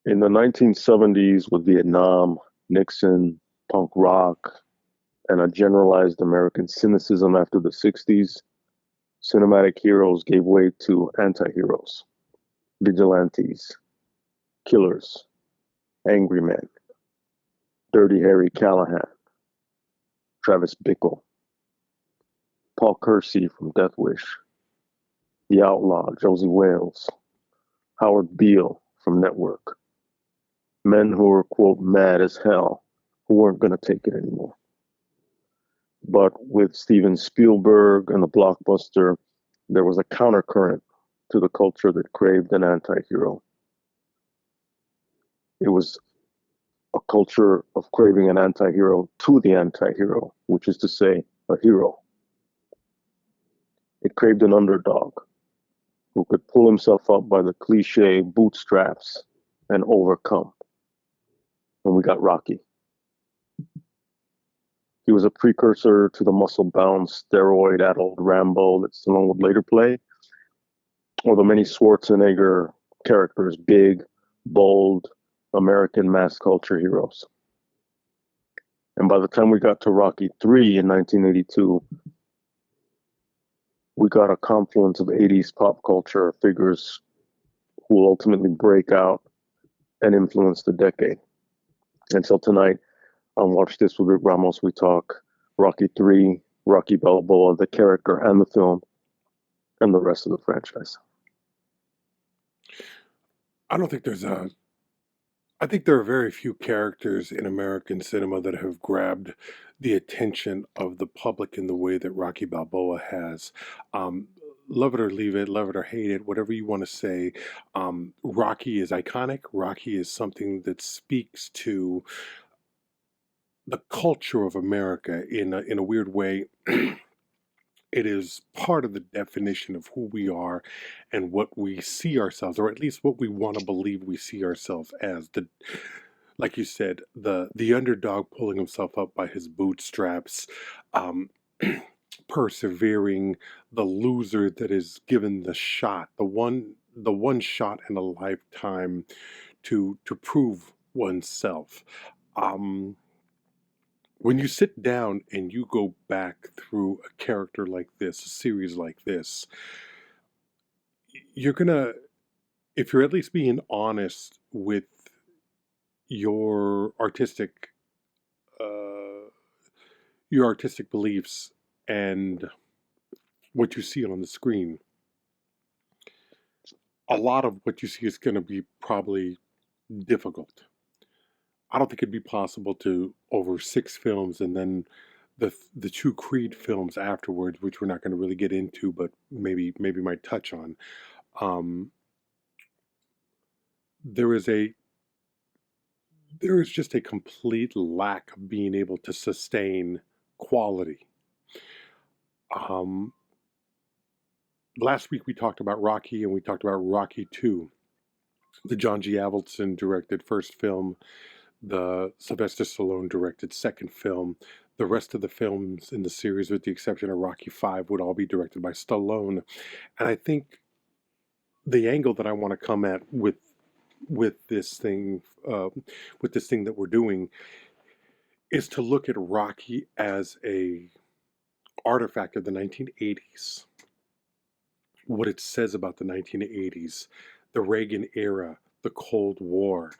In the 1970s, with Vietnam, Nixon, punk rock, and a generalized American cynicism after the 60s, cinematic heroes gave way to anti heroes, vigilantes, killers, angry men, Dirty Harry Callahan, Travis Bickle, Paul Kersey from Death Wish, the outlaw Josie Wales, Howard Beale from Network, men who were, quote, mad as hell, who weren't going to take it anymore. But with Steven Spielberg and the blockbuster, there was a countercurrent to the culture that craved an anti hero. It was a culture of craving an anti hero to the anti hero, which is to say, a hero. It craved an underdog who could pull himself up by the cliche bootstraps and overcome. And we got Rocky. He was a precursor to the muscle-bound, steroid-addled Rambo that Stallone would later play, or the many Schwarzenegger characters, big, bold, American mass culture heroes. And by the time we got to Rocky III in 1982, we got a confluence of 80s pop culture figures who will ultimately break out and influence the decade. And so tonight, on Watch This with RickRamos, we talk Rocky III, Rocky Balboa, the character and the film, and the rest of the franchise. I don't think there's a. I think there are very few characters in American cinema that have grabbed the attention of the public in the way that Rocky Balboa has. Um, Love it or leave it, love it or hate it, whatever you want to say. Rocky is iconic. Rocky is something that speaks to the culture of America in a weird way. It is part of the definition of who we are and what we see ourselves, or at least what we want to believe we see ourselves as. The Like you said, the underdog pulling himself up by his bootstraps, um, persevering, the loser that is given the shot, the one shot in a lifetime to prove oneself. Um, when you sit down and you go back through a character like this, a series like this, you're gonna, if you're at least being honest with your artistic, uh, your artistic beliefs and what you see on the screen, a lot of what you see is going to be probably difficult. I don't think it'd be possible to over six films and then the two Creed films afterwards, which we're not going to really get into, but maybe might touch on. Um, there is a there is just a complete lack of being able to sustain quality. Um, Last week we talked about Rocky and we talked about Rocky II, the John G. Avildsen directed first film, the Sylvester Stallone directed second film. The rest of the films in the series, with the exception of Rocky V, would all be directed by Stallone. And I think the angle that I want to come at with this thing, with this thing that we're doing, is to look at Rocky as a artifact of the 1980s. What it says about the 1980s, the Reagan era, the Cold War,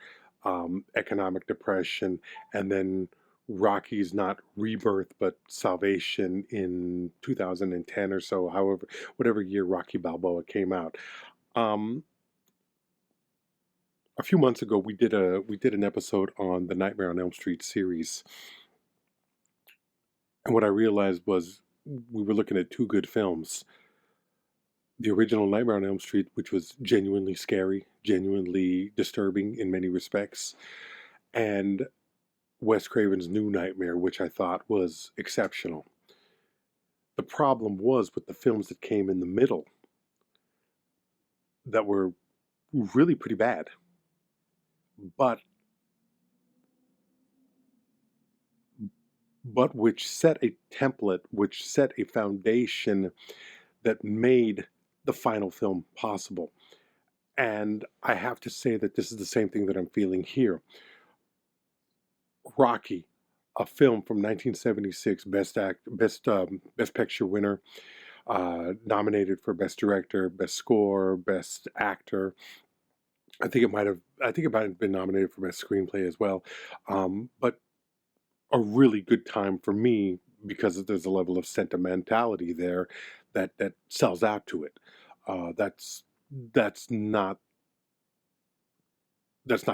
economic depression, and then Rocky's not rebirth but salvation in 2010 or so, however, whatever year Rocky Balboa came out. Um, a few months ago, we did an episode on the Nightmare on Elm Street series, and what I realized was we were looking at two good films. The original Nightmare on Elm Street, which was genuinely scary, genuinely disturbing in many respects, and Wes Craven's New Nightmare, which I thought was exceptional. The problem was with the films that came in the middle that were really pretty bad, but which set a template, which set a foundation that made the final film possible. And I have to say that this is the same thing that I'm feeling here. Rocky, a film from 1976, best picture winner, nominated for best director, best score, best actor. I think it might have been nominated for best screenplay as well. But a really good time for me because there's a level of sentimentality there that sells out to it. That's not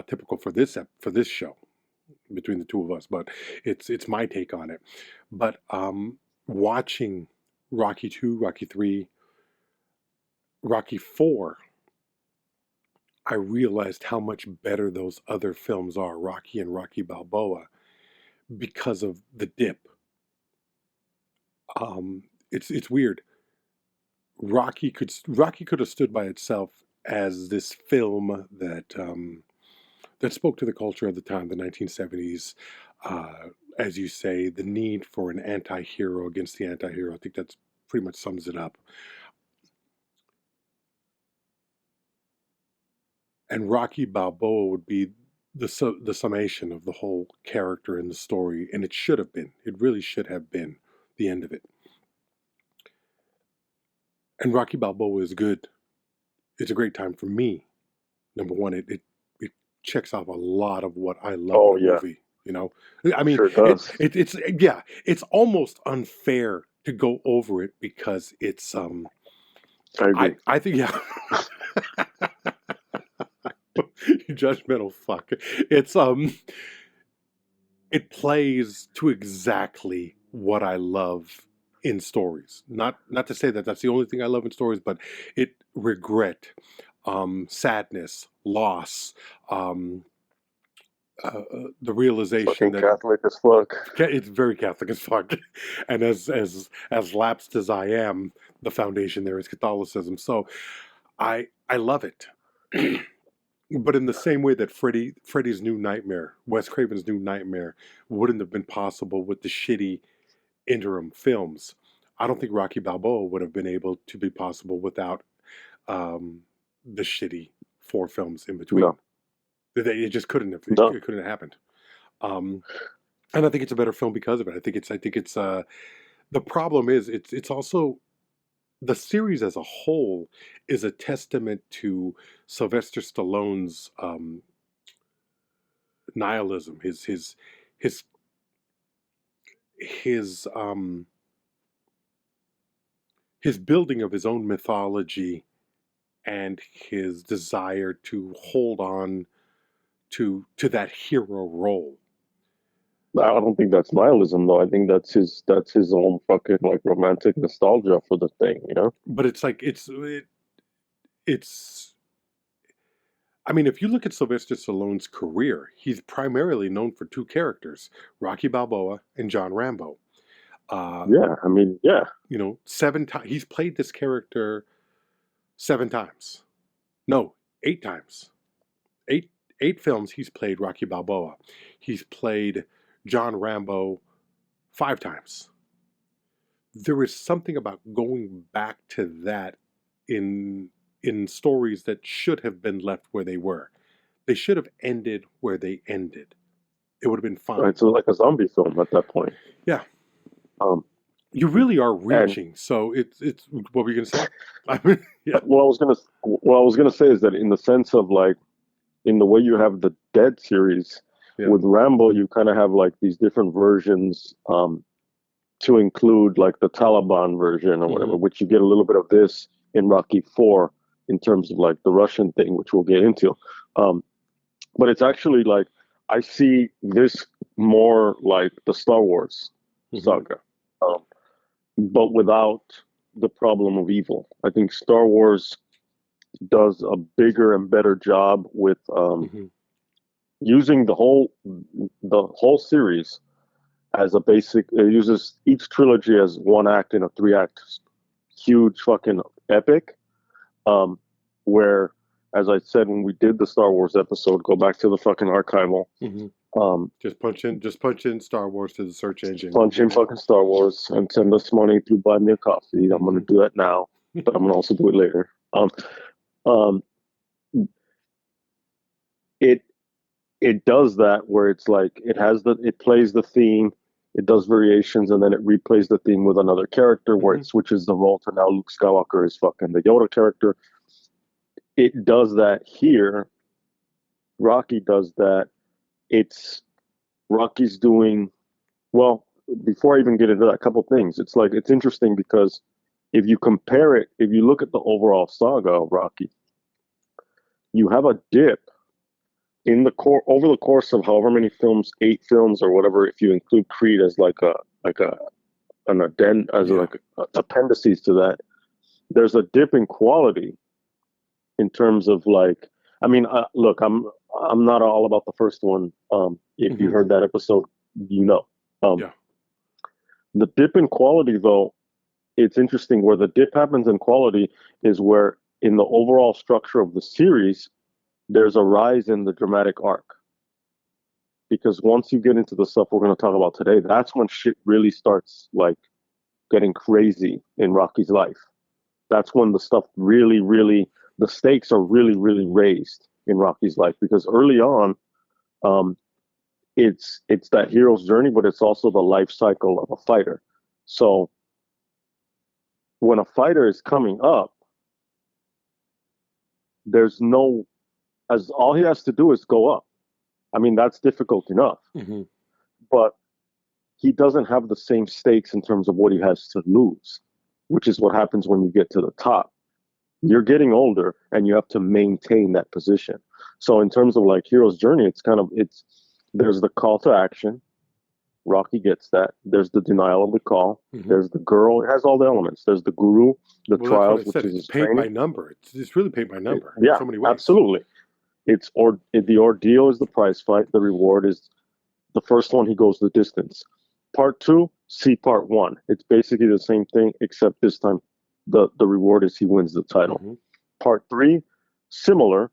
typical for this show between the two of us, but it's my take on it. But watching Rocky II, Rocky III, Rocky IV, I realized how much better those other films are, Rocky and Rocky Balboa, because of the dip. It's weird. Rocky could have stood by itself as this film that spoke to the culture of the time, the 1970s. As you say, the need for an anti-hero against the anti-hero. I think that's pretty much sums it up. And Rocky Balboa would be the summation of the whole character and the story, and it should have been. It really should have been the end of it. And Rocky Balboa is good. It's a great time for me. Number one, it checks off a lot of what I love in a movie. You know, I mean, sure does. It's almost unfair to go over it because it's I agree. I think you judgmental fuck. It's it plays to exactly what I love in stories. Not to say that that's the only thing I love in stories, but regret, sadness, loss, the realization fucking that Catholic as fuck. It's very Catholic as fuck, and as lapsed as I am, the foundation there is Catholicism. So, I love it. But in the same way that Freddy's New Nightmare, Wes Craven's New Nightmare, wouldn't have been possible with the shitty interim films, I don't think Rocky Balboa would have been able to be possible without the shitty 4 films in between. No. It just couldn't have. No. It couldn't have happened. And I think it's a better film because of it. I think it's the problem is it's also the series as a whole is a testament to Sylvester Stallone's nihilism, his building of his own mythology and his desire to hold on to that hero role. I don't think that's nihilism, though. I think that's his own fucking like romantic nostalgia for the thing, you know. But it's like it's. I mean, if you look at Sylvester Stallone's career, he's primarily known for 2 characters: Rocky Balboa and John Rambo. Yeah, I mean, yeah. You know, 7 times he's played this character. 7 times, no, 8 times. 8 films he's played Rocky Balboa. He's played John Rambo 5 times. There is something about going back to that in stories that should have been left where they were. They should have ended where they ended. It would have been fine. Right, so like a zombie film at that point. Yeah. You really are reaching. So it's what were you gonna say? I mean, yeah. What I was gonna say is that in the sense of like, in the way you have the Dead series, with Rambo, you kind of have like these different versions to include like the Taliban version or whatever, which you get a little bit of this in Rocky IV in terms of like the Russian thing, which we'll get into. But it's actually like, I see this more like the Star Wars saga, but without the problem of evil. I think Star Wars does a bigger and better job with using the whole series as a basic. It uses each trilogy as one act in a 3-act huge fucking epic. Where, as I said when we did the Star Wars episode, go back to the fucking archival. Just punch in Star Wars to the search engine. Punch in fucking Star Wars and send us money to buy me a coffee. I'm gonna do that now, but I'm gonna also do it later. it it does that where it's like it plays the theme, it does variations, and then it replays the theme with another character where Hmm. it switches the role to now Luke Skywalker is fucking the Yoda character. It does that here. Rocky does that. It's Rocky's doing well. Before I even get into that, a couple things. It's like it's interesting because if you compare it, if you look at the overall saga of Rocky, you have a dip in the core over the course of however many films, 8 films or whatever, if you include Creed as like a an addend as Yeah. like appendices to that, there's a dip in quality in terms of like, I mean, look, I'm not all about the first one. If you Hmm. heard that episode, you know. Um, Yeah. the dip in quality, though, it's interesting where the dip happens in quality is where in the overall structure of the series, there's a rise in the dramatic arc. Because once you get into the stuff we're going to talk about today, that's when shit really starts like getting crazy in Rocky's life. That's when the stuff really, really, the stakes are really, really raised in Rocky's life. Because early on, um, it's that hero's journey, but it's also the life cycle of a fighter. So when a fighter is coming up, there's no as all he has to do is go up. I mean, that's difficult enough, Hmm. but he doesn't have the same stakes in terms of what he has to lose, which is what happens when you get to the top. You're getting older and you have to maintain that position. So in terms of like hero's journey, it's there's the call to action. Rocky gets that. There's the denial of the call. Hmm. There's the girl. It has all the elements. There's the guru, the Well, that's what I trials, which said. is It's his paint by training. number. It's really paint by number in Yeah, so many ways. absolutely. The ordeal is the prize fight. The reward is the first one. He goes the distance. Part two, see part one. It's basically the same thing, except this time the reward is he wins the title. Hmm. Part three, similar,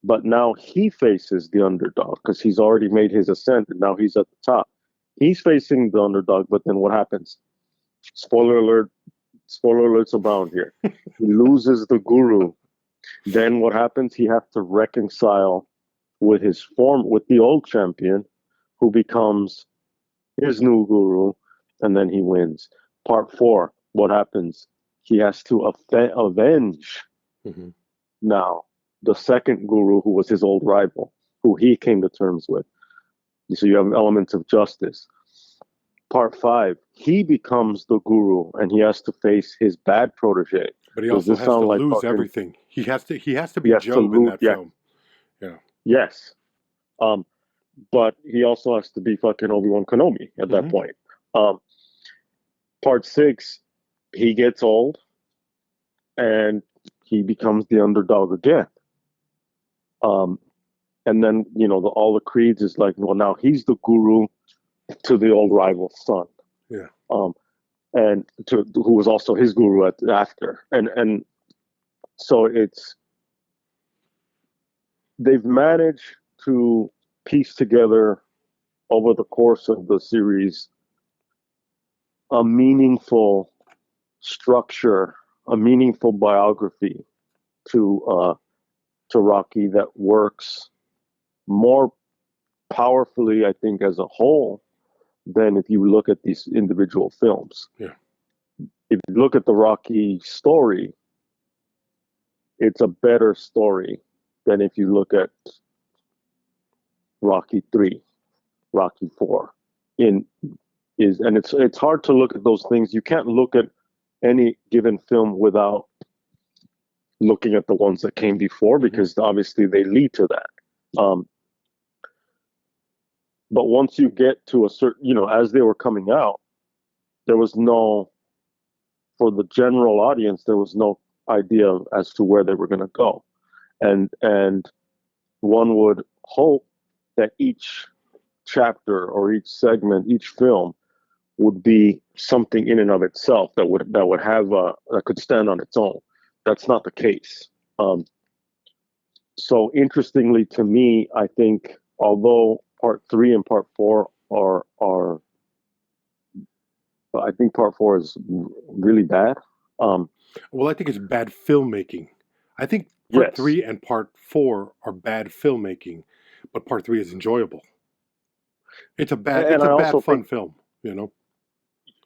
but now he faces the underdog because he's already made his ascent and now he's at the top. He's facing the underdog, but then what happens? Spoiler alert! Spoiler alerts abound here. He loses the guru. Then what happens? He has to reconcile with the old champion, who becomes his new guru, and then he wins. Part four. What happens? He has to avenge Hmm. now the second guru, who was his old rival, who he came to terms with. So you have elements of justice. Part five, he becomes the guru and he has to face his bad protege. But he Does also this has to sound like lose fucking? everything. He has to He be has to Job in lose. that Yeah, film. Yeah. yes. Um, but he also has to be fucking Obi-Wan Kenobi at that Hmm. point. Um, part six, he gets old and he becomes the underdog again. Um, and then all the creeds is like, well, now he's the guru to the old rival's son. Yeah. Um, and who was also his guru after, and so they've managed to piece together over the course of the series a meaningful structure, a meaningful biography to Rocky that works more powerfully, I think, as a whole than if you look at these individual films. Yeah. If you look at the Rocky story, it's a better story than if you look at Rocky III, Rocky IV. In is and it's hard to look at those things. You can't look at any given film without looking at the ones that came before Hmm. because obviously they lead to that. But once you get to a certain, as they were coming out, there was no, for the general audience, there was no idea as to where they were going to go, and one would hope that each chapter or each segment, each film would be something in and of itself that would have that could stand on its own. That's not the case. Um, so interestingly to me, I think although part three and part four are I think part four is really bad. Um, Well, I think it's bad filmmaking. I think Part Yes, 3 and Part 4 are bad filmmaking, but Part 3 is enjoyable. and It's a I bad also fun think, film, you know.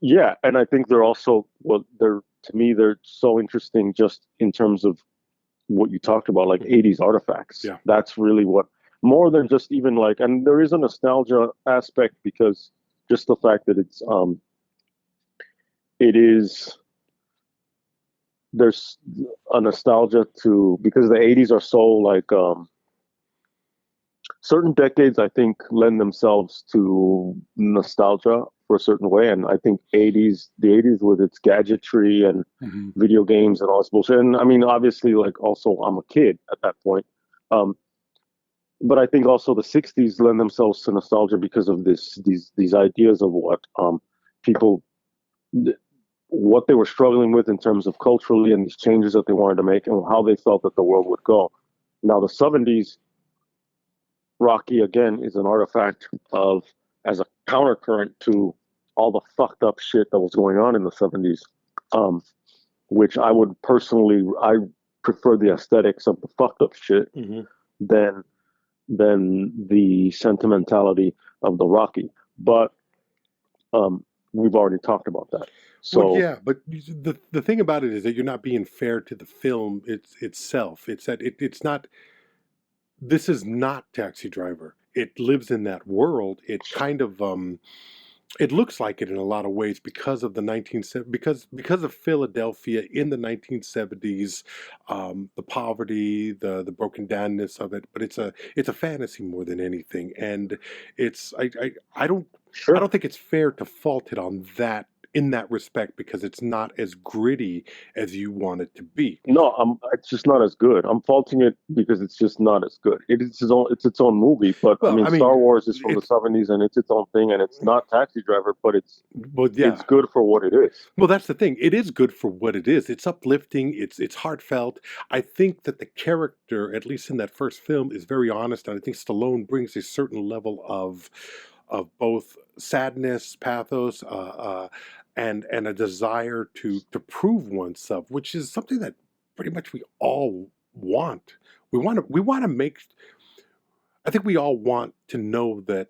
yeah, and I think they're also, well, they're, to me, they're so interesting just in terms of what you talked about, like Mhm. 80s artifacts. Yeah. That's really what, more than just even like, and there is a nostalgia aspect because just the fact that it is, there's a nostalgia to, because the 80s are so like, certain decades, I think, lend themselves to nostalgia for a certain way. And I think the 80s with its gadgetry and Hmm. video games and all this bullshit. And I mean, obviously, like also I'm a kid at that point. Um, but I think also the 60s lend themselves to nostalgia because of these ideas of what people what they were struggling with in terms of culturally and these changes that they wanted to make and how they felt that the world would go. Now the 70s, Rocky again is an artifact of, as a countercurrent to all the fucked up shit that was going on in the 70s, um, which I prefer the aesthetics of the fucked up shit Hmm. than the sentimentality of the Rocky. But we've already talked about that. Well, So yeah, but the thing about it is that you're not being fair to the film itself. It's that it's not. This is not Taxi Driver. It lives in that world. It kind of it looks like it in a lot of ways because of the 1970 because of Philadelphia in the 1970s, the poverty, the broken downness of it. But it's a fantasy more than anything, and it's I sure. don't think it's fair to fault it on that in that respect because it's not as gritty as you want it to be. No, it's just not as good. I'm faulting it because it's just not as good. It's its own movie, but I Well, mean, I mean, Star Wars is from the it's 70s and it's its own thing, and it's not Taxi Driver, but well, it's yeah. good for what it is. Well, that's the thing. It is good for what it is. It's uplifting. It's heartfelt. I think that the character, at least in that first film, is very honest, and I think Stallone brings a certain level of both sadness, pathos, and a desire to prove oneself, which is something that pretty much we all want. We want to make. I think we all want to know that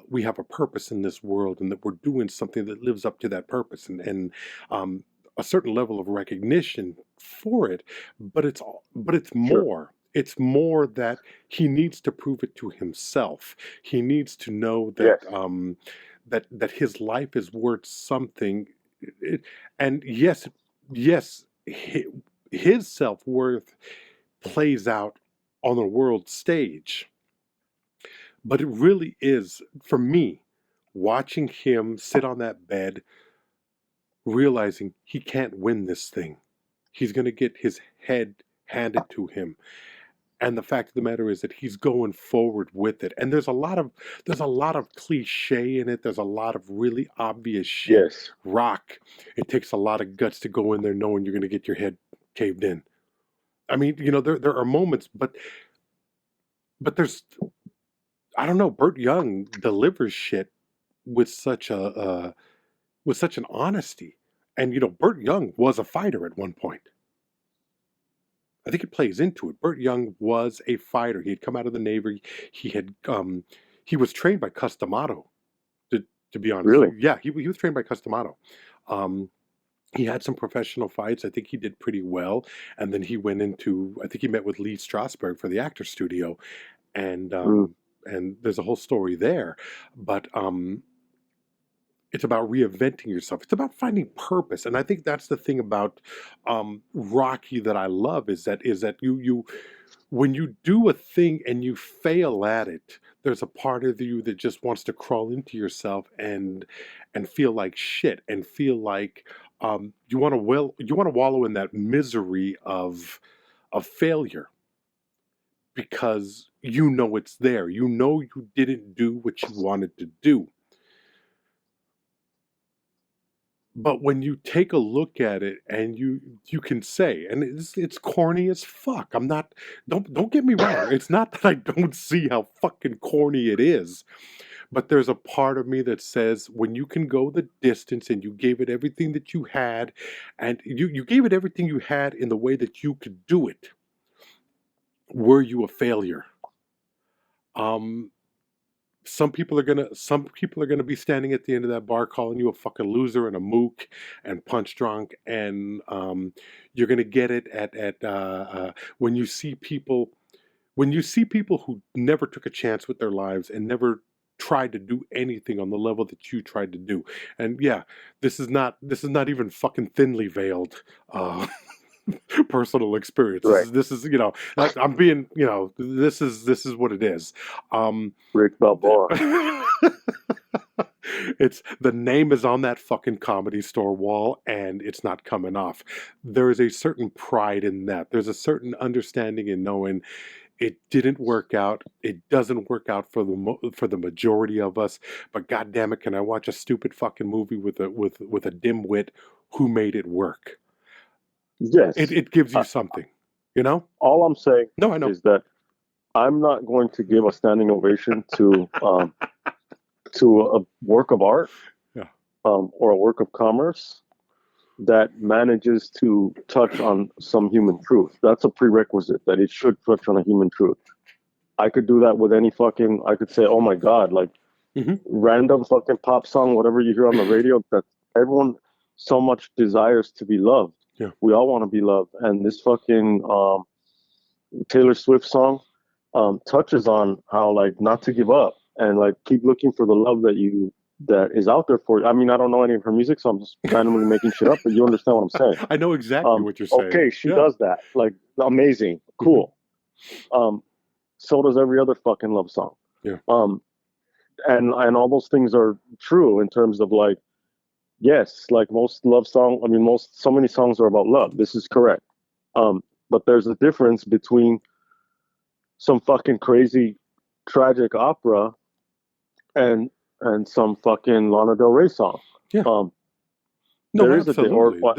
we have a purpose in this world and that we're doing something that lives up to that purpose and um, a certain level of recognition for it. But it's Sure. more. It's more that he needs to prove it to himself. He needs to know that Yes. that his life is worth something. It- and yes, his self worth plays out on the world stage, but it really is, for me, watching him sit on that bed, realizing he can't win this thing. He's going to get his head handed to him. And the fact of the matter is that he's going forward with it. And there's a lot of cliche in it. There's a lot of really obvious shit. Yes. Rock. It takes a lot of guts to go in there knowing you're going to get your head caved in. I mean, there are moments, but there's I don't know. Burt Young delivers shit with such with such an honesty. And Burt Young was a fighter at one point. I think it plays into it. Burt Young was a fighter. He had come out of the Navy. He had he was trained by Customato. To be honest, Really. yeah, he was trained by Customato. Um, he had some professional fights. I think he did pretty well. And then he went into. I think he met with Lee Strasberg for the Actor Studio, and Mm. there's a whole story there. But it's about reinventing yourself. It's about finding purpose, and I think that's the thing about Rocky that I love is that you when you do a thing and you fail at it, there's a part of you that just wants to crawl into yourself and feel like shit and feel like you want to wallow in that misery of failure because you know it's there. You know you didn't do what you wanted to do. But when you take a look at it and you can say, and it's corny as fuck. I'm not don't get me wrong. It's not that I don't see how fucking corny it is, but there's a part of me that says when you can go the distance and you gave it everything that you had, and you gave it everything you had in the way that you could do it, were you a failure? Um, some people are gonna be standing at the end of that bar calling you a fucking loser and a mook and punch drunk, and you're gonna get it at when you see people who never took a chance with their lives and never tried to do anything on the level that you tried to do. And yeah, this is not even fucking thinly veiled personal experience. Right. This is I'm being, this is what it is. Rick Balboa. It's the name is on that fucking Comedy Store wall, and it's not coming off. There is a certain pride in that. There's a certain understanding in knowing it didn't work out. It doesn't work out for the majority of us. But God damn it, can I watch a stupid fucking movie with a dimwit who made it work? Yes. It gives you something, All I'm saying No, I know. is that I'm not going to give a standing ovation to a work of art, Yeah. or a work of commerce that manages to touch on some human truth. That's a prerequisite, that it should touch on a human truth. I could do that with any fucking, I could say, oh my God, like random fucking pop song, whatever you hear on the radio, that everyone so much desires to be loved. Yeah. We all want to be loved. And this fucking Taylor Swift song touches on how, like, not to give up and, like, keep looking for the love that is out there for you. I mean, I don't know any of her music, so I'm just randomly making shit up, but you understand what I'm saying. I know exactly what you're saying. Okay, she does that. Like, amazing. Cool. So does every other fucking love song. Yeah. And all those things are true in terms of, like, yes, like most love song, I mean, so many songs are about love. This is correct. But there's a difference between some fucking crazy tragic opera and some fucking Lana Del Rey song. Yeah. No, there is absolutely. But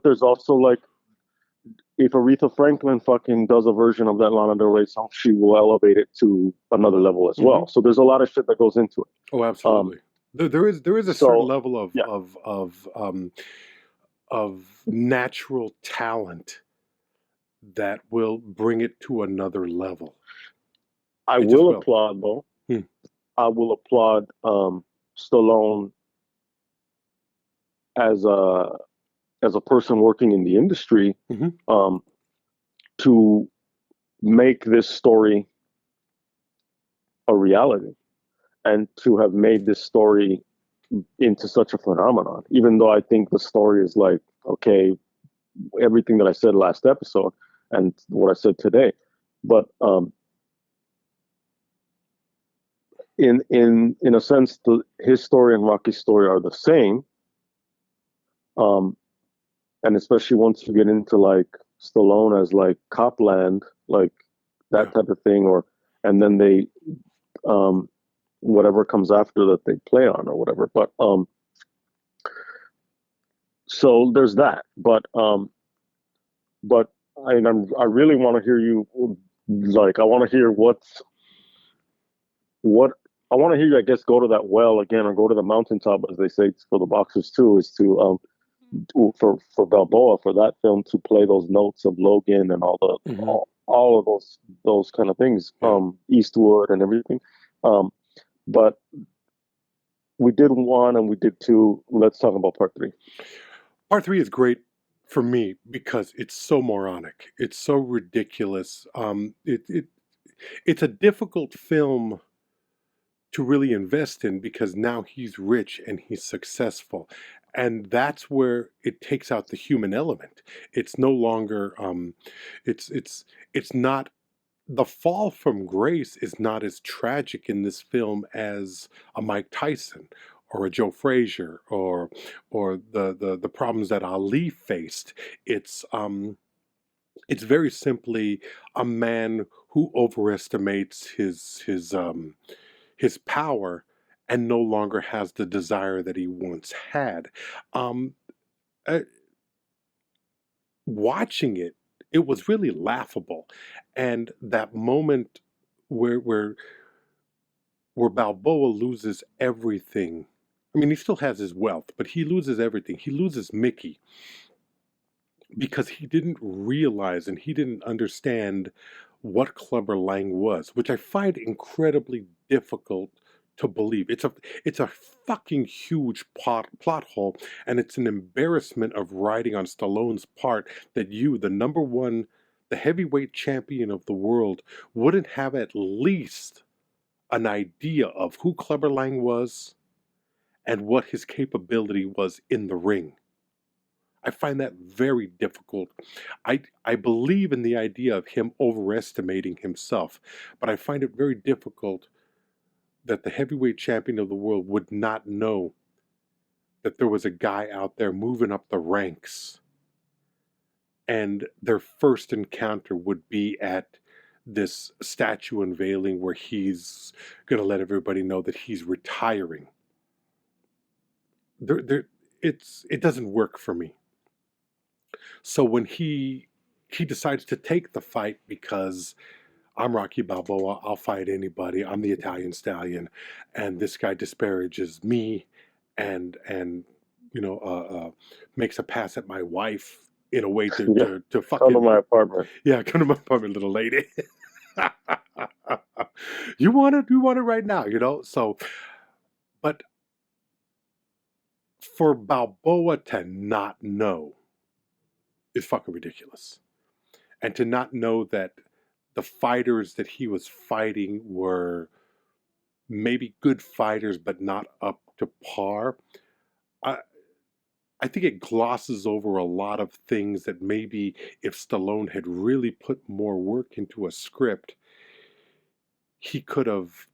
there's also, like, if Aretha Franklin fucking does a version of that Lana Del Rey song, she will elevate it to another level as well. So there's a lot of shit that goes into it. Oh, absolutely. There is a certain level of natural talent that will bring it to another level. I will applaud, though. I will applaud Stallone as a person working in the industry to make this story a reality and to have made this story into such a phenomenon. Even though I think the story is, like, okay, everything that I said last episode and what I said today, but in a sense, his story and Rocky's story are the same. And especially once you get into, like, Stallone as, like, Copland, like that type of thing, and then they whatever comes after that they play on or whatever. But so there's that. But I really want to hear you. Like, I want to hear what I want to hear you, I guess, go to that well again, or go to the mountaintop, as they say for the boxers too, is to for Balboa, for that film, to play those notes of Logan and all of those kind of things, Eastwood and everything. But we did 1 and we did 2. Let's talk about part 3. Part 3 is great for me because it's so moronic. It's so ridiculous. It's a difficult film to really invest in because now he's rich and he's successful. And that's where it takes out the human element. It's no longer, it's not, the fall from grace is not as tragic in this film as a Mike Tyson or a Joe Frazier or the problems that Ali faced. It's very simply a man who overestimates his power and no longer has the desire that he once had. Watching it, it was really laughable, and that moment where Balboa loses everything. I mean, he still has his wealth, but he loses everything. He loses Mickey. because he didn't realize and he didn't understand what Clubber Lang was, which I find incredibly difficult to believe. It's a fucking huge plot hole, and it's an embarrassment of writing on Stallone's part that you, the number one, the heavyweight champion of the world, wouldn't have at least an idea of who Clubber Lang was and what his capability was in the ring. I find that very difficult. I believe in the idea of him overestimating himself, but I find it very difficult that the heavyweight champion of the world would not know that there was a guy out there moving up the ranks, and their first encounter would be at this statue unveiling where he's going to let everybody know that he's retiring. It doesn't work for me. So when he decides to take the fight because I'm Rocky Balboa, I'll fight anybody, I'm the Italian Stallion, and this guy disparages me and makes a pass at my wife in a way to fucking come to my apartment. Yeah, come to my apartment, little lady. You want it right now, So, but for Balboa to not know is fucking ridiculous. And to not know that the fighters that he was fighting were maybe good fighters, but not up to par. I think it glosses over a lot of things that maybe if Stallone had really put more work into a script, he could have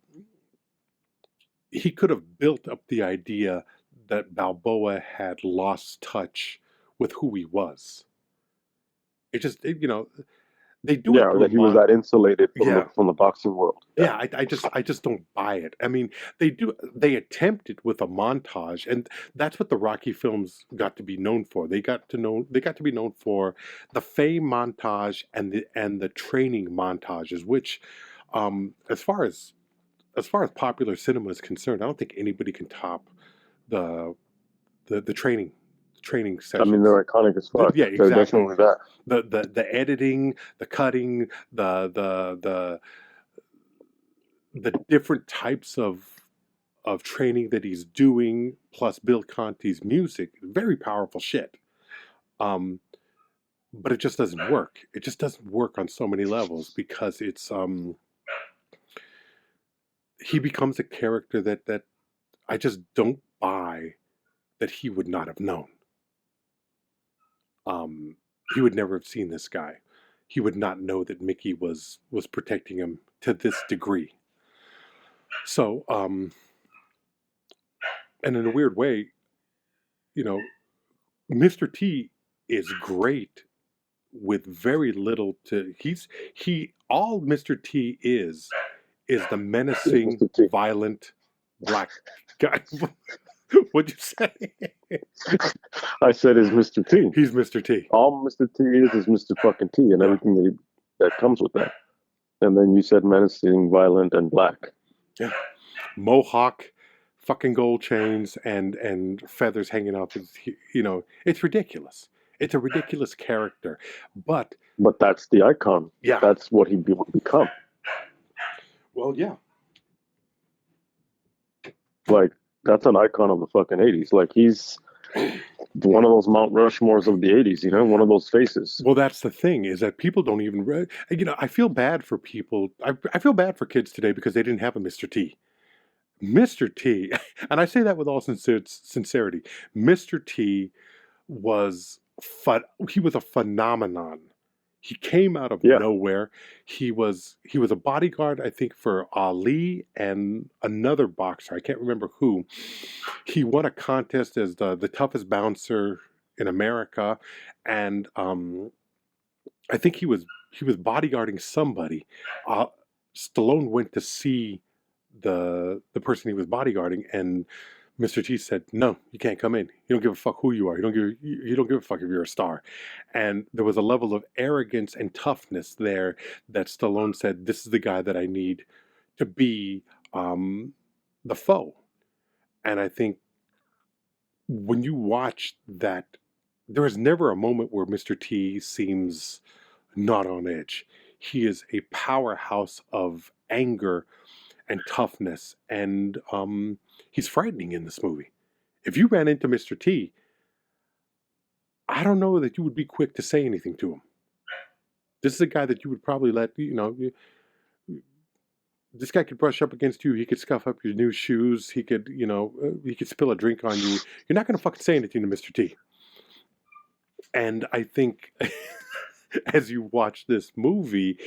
built up the idea that Balboa had lost touch with who he was. They do it that he was that insulated from the boxing world. I just don't buy it. I mean, they attempt it with a montage, and that's what the Rocky films got to be known for. They got to be known for the fame montage and the training montages, which as far as popular cinema is concerned, I don't think anybody can top the training sessions. I mean, they're iconic as fuck. Yeah, exactly. They're definitely that. The editing, the cutting, the different types of training that he's doing, plus Bill Conti's music, very powerful shit. But it just doesn't work. It just doesn't work on so many levels because it's he becomes a character that I just don't buy that he would not have known. He would never have seen this guy. He would not know that Mickey was protecting him to this degree. So, and in a weird way, Mr. T is great with very little to. All Mr. T is the menacing, violent black guy. What'd you say? I said is Mr. T. He's Mr. T. All Mr. T is Mr. fucking T and everything that comes with that. And then you said menacing, violent, and black. Yeah. Mohawk, fucking gold chains, and feathers hanging off his, it's ridiculous. It's a ridiculous character. But that's the icon. Yeah. That's what he would become. Well, yeah. Like, that's an icon of the fucking 80s. Like, he's one of those Mount Rushmores of the 80s, one of those faces. Well, that's the thing, is that people don't even, I feel bad for people. I feel bad for kids today because they didn't have a Mr. T. Mr. T, and I say that with all sincerity, Mr. T was a phenomenon. He came out of nowhere. He was a bodyguard, I think, for Ali and another boxer. I can't remember who. He won a contest as the toughest bouncer in America, and I think he was bodyguarding somebody. Stallone went to see the person he was bodyguarding, and Mr. T said, "No, you can't come in. You don't give a fuck who you are. You don't give a fuck if you're a star." And there was a level of arrogance and toughness there that Stallone said, "This is the guy that I need to be the foe." And I think when you watch that there is never a moment where Mr. T seems not on edge. He is a powerhouse of anger and toughness, and he's frightening in this movie. If you ran into Mr. T, I don't know that you would be quick to say anything to him. This is a guy that you would probably let, this guy could brush up against you. He could scuff up your new shoes. He could, he could spill a drink on you. You're not going to fucking say anything to Mr. T. And I think as you watch this movie,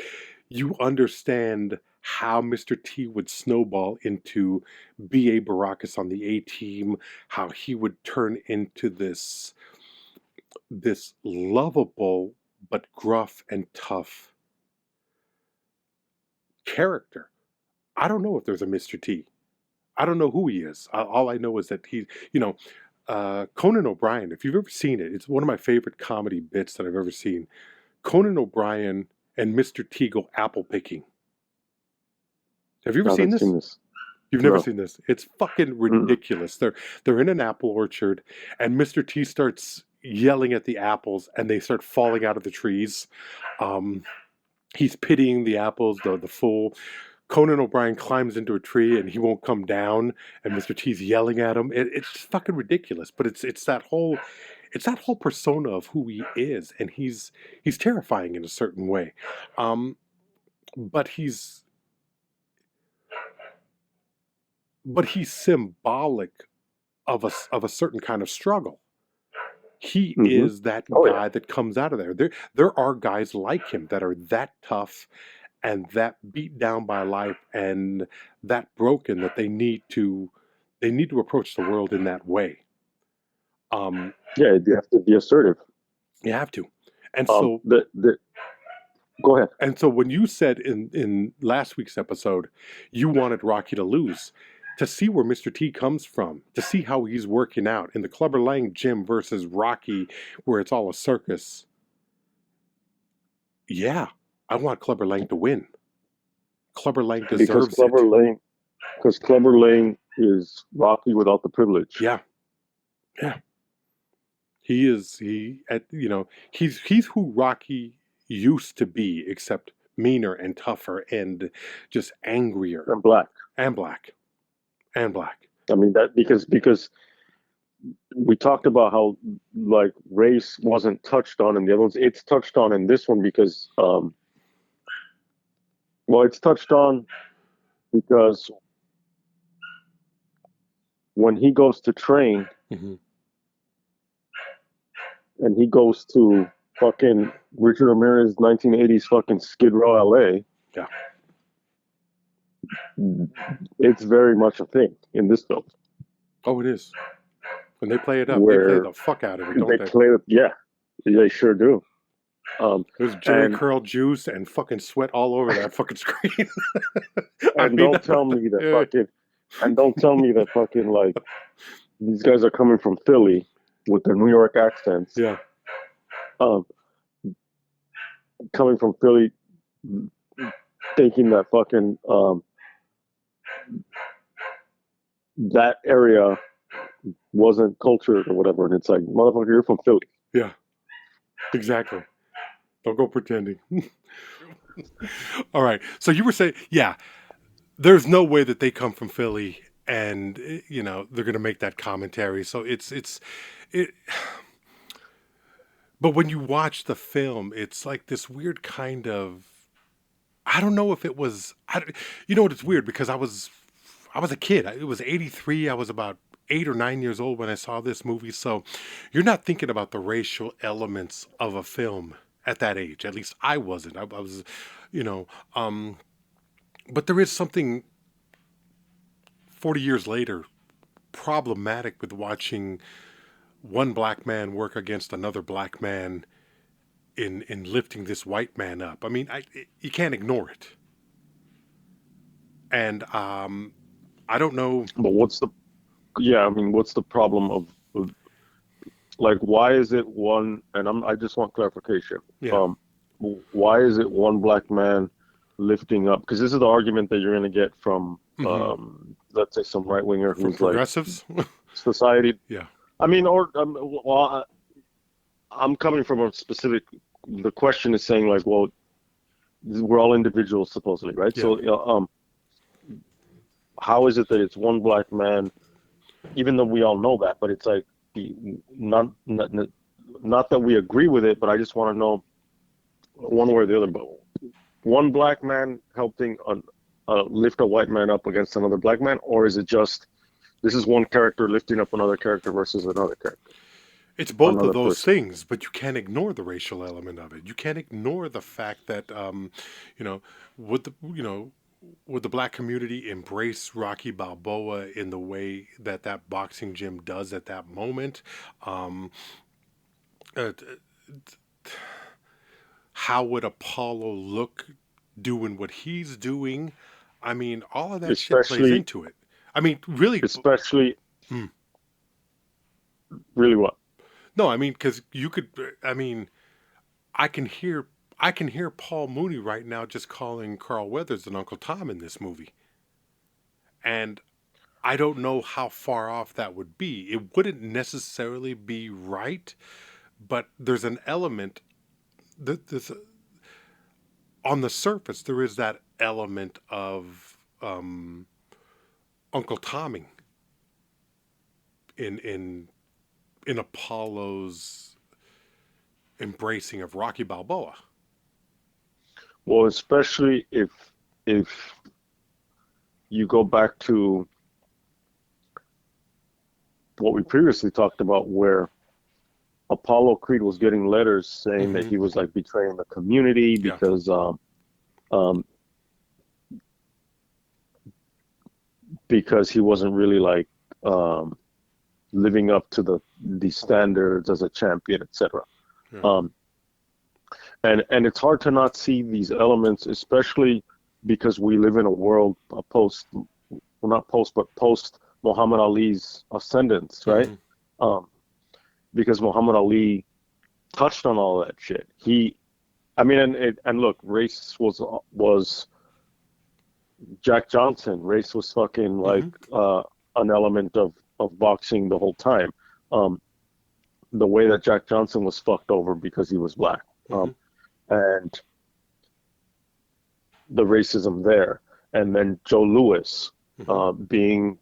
you understand how Mr. T would snowball into B.A. Baracus on the A-Team, how he would turn into this lovable but gruff and tough character. I don't know if there's a Mr. T. I don't know who he is. All I know is that he, Conan O'Brien, if you've ever seen it, it's one of my favorite comedy bits that I've ever seen. Conan O'Brien and Mr. T go apple picking. Have you ever seen this? You've never seen this. It's fucking ridiculous. They're in an apple orchard, and Mr. T starts yelling at the apples, and they start falling out of the trees. He's pitying the apples, the fool. Conan O'Brien climbs into a tree, and he won't come down, and Mr. T's yelling at him. It's just fucking ridiculous. But it's that whole persona of who he is, and he's terrifying in a certain way. But he's symbolic of a certain kind of struggle. He is that guy that comes out of there. There are guys like him that are that tough and that beat down by life and that broken that they need to approach the world in that way. Yeah, you have to be assertive. You have to. And so go ahead. And so when you said in last week's episode you wanted Rocky to lose, to see where Mr. T comes from, to see how he's working out in the Clubber Lang gym versus Rocky, where it's all a circus. Yeah, I want Clubber Lang to win. Clubber Lang deserves it. Because Clubber Lang is Rocky without the privilege. Yeah. He's who Rocky used to be, except meaner and tougher and just angrier. And black. I mean, that because we talked about how like race wasn't touched on in the other ones. It's touched on in this one because it's touched on because when he goes to train and he goes to fucking Richard Ramirez 1980s fucking Skid Row, LA. Yeah. It's very much a thing in this film. Oh, it is. When they play it up, they play the fuck out of it, don't they? Yeah, they sure do. There's Jerry Curl juice and fucking sweat all over that fucking screen. Don't tell me that fucking like these guys are coming from Philly with their New York accents. Yeah. Coming from Philly, thinking that fucking that area wasn't cultured or whatever, and it's like, motherfucker, you're from Philly. Yeah, exactly. Don't go pretending. All right, so you were saying, yeah, there's no way that they come from Philly and they're gonna make that commentary. So it's but when you watch the film, it's like this weird kind of, I don't know if it was, you know what, it's weird because I was a kid. It was 1983. I was about 8 or 9 years old when I saw this movie. So you're not thinking about the racial elements of a film at that age. At least I wasn't. I was, but there is something 40 years later problematic with watching one black man work against another black man in lifting this white man up. I mean, you can't ignore it. And I don't know. But what's the problem of like, why is it one? And I just want clarification. Yeah. Why is it one black man lifting up? Because this is the argument that you're going to get from, let's say, some right winger who's progressives, like society. Yeah. I mean, or I'm coming from a specific. The question is saying like, well, we're all individuals supposedly, right? Yeah. So, how is it that it's one black man, even though we all know that, but it's like not that we agree with it, but I just want to know one way or the other. But one black man helping lift a white man up against another black man, or is it just this is one character lifting up another character versus another character, It's both of another those person? things, but you can't ignore the racial element of it. You can't ignore the fact that, you know, would would the black community embrace Rocky Balboa in the way that that boxing gym does at that moment? Um, uh, how would Apollo look doing what he's doing? I mean, all of that shit plays Especially, into it. I mean, really, especially, hmm, really what? no, I mean, because you could, I mean, I can hear Paul Mooney right now just calling Carl Weathers and Uncle Tom in this movie. And I don't know how far off that would be. It wouldn't necessarily be right, but there's an element that on the surface there is that element of Uncle Tomming in Apollo's embracing of Rocky Balboa. Well, especially if you go back to what we previously talked about, where Apollo Creed was getting letters saying that Mm-hmm. he was like betraying the community Yeah. Um, because he wasn't really like um, living up to the standards as a champion, etc. Yeah. Um, and it's hard to not see these elements, especially because we live in a world post, well, not post, but post Muhammad Ali's ascendance, right? Mm-hmm. Um, because Muhammad Ali touched on all that shit. I mean, and look, race was Jack Johnson. Race was fucking like Mm-hmm. an element of boxing the whole time. Um, the way that Jack Johnson was fucked over because he was black, Mm-hmm. and the racism there, and then Joe Louis Mm-hmm. being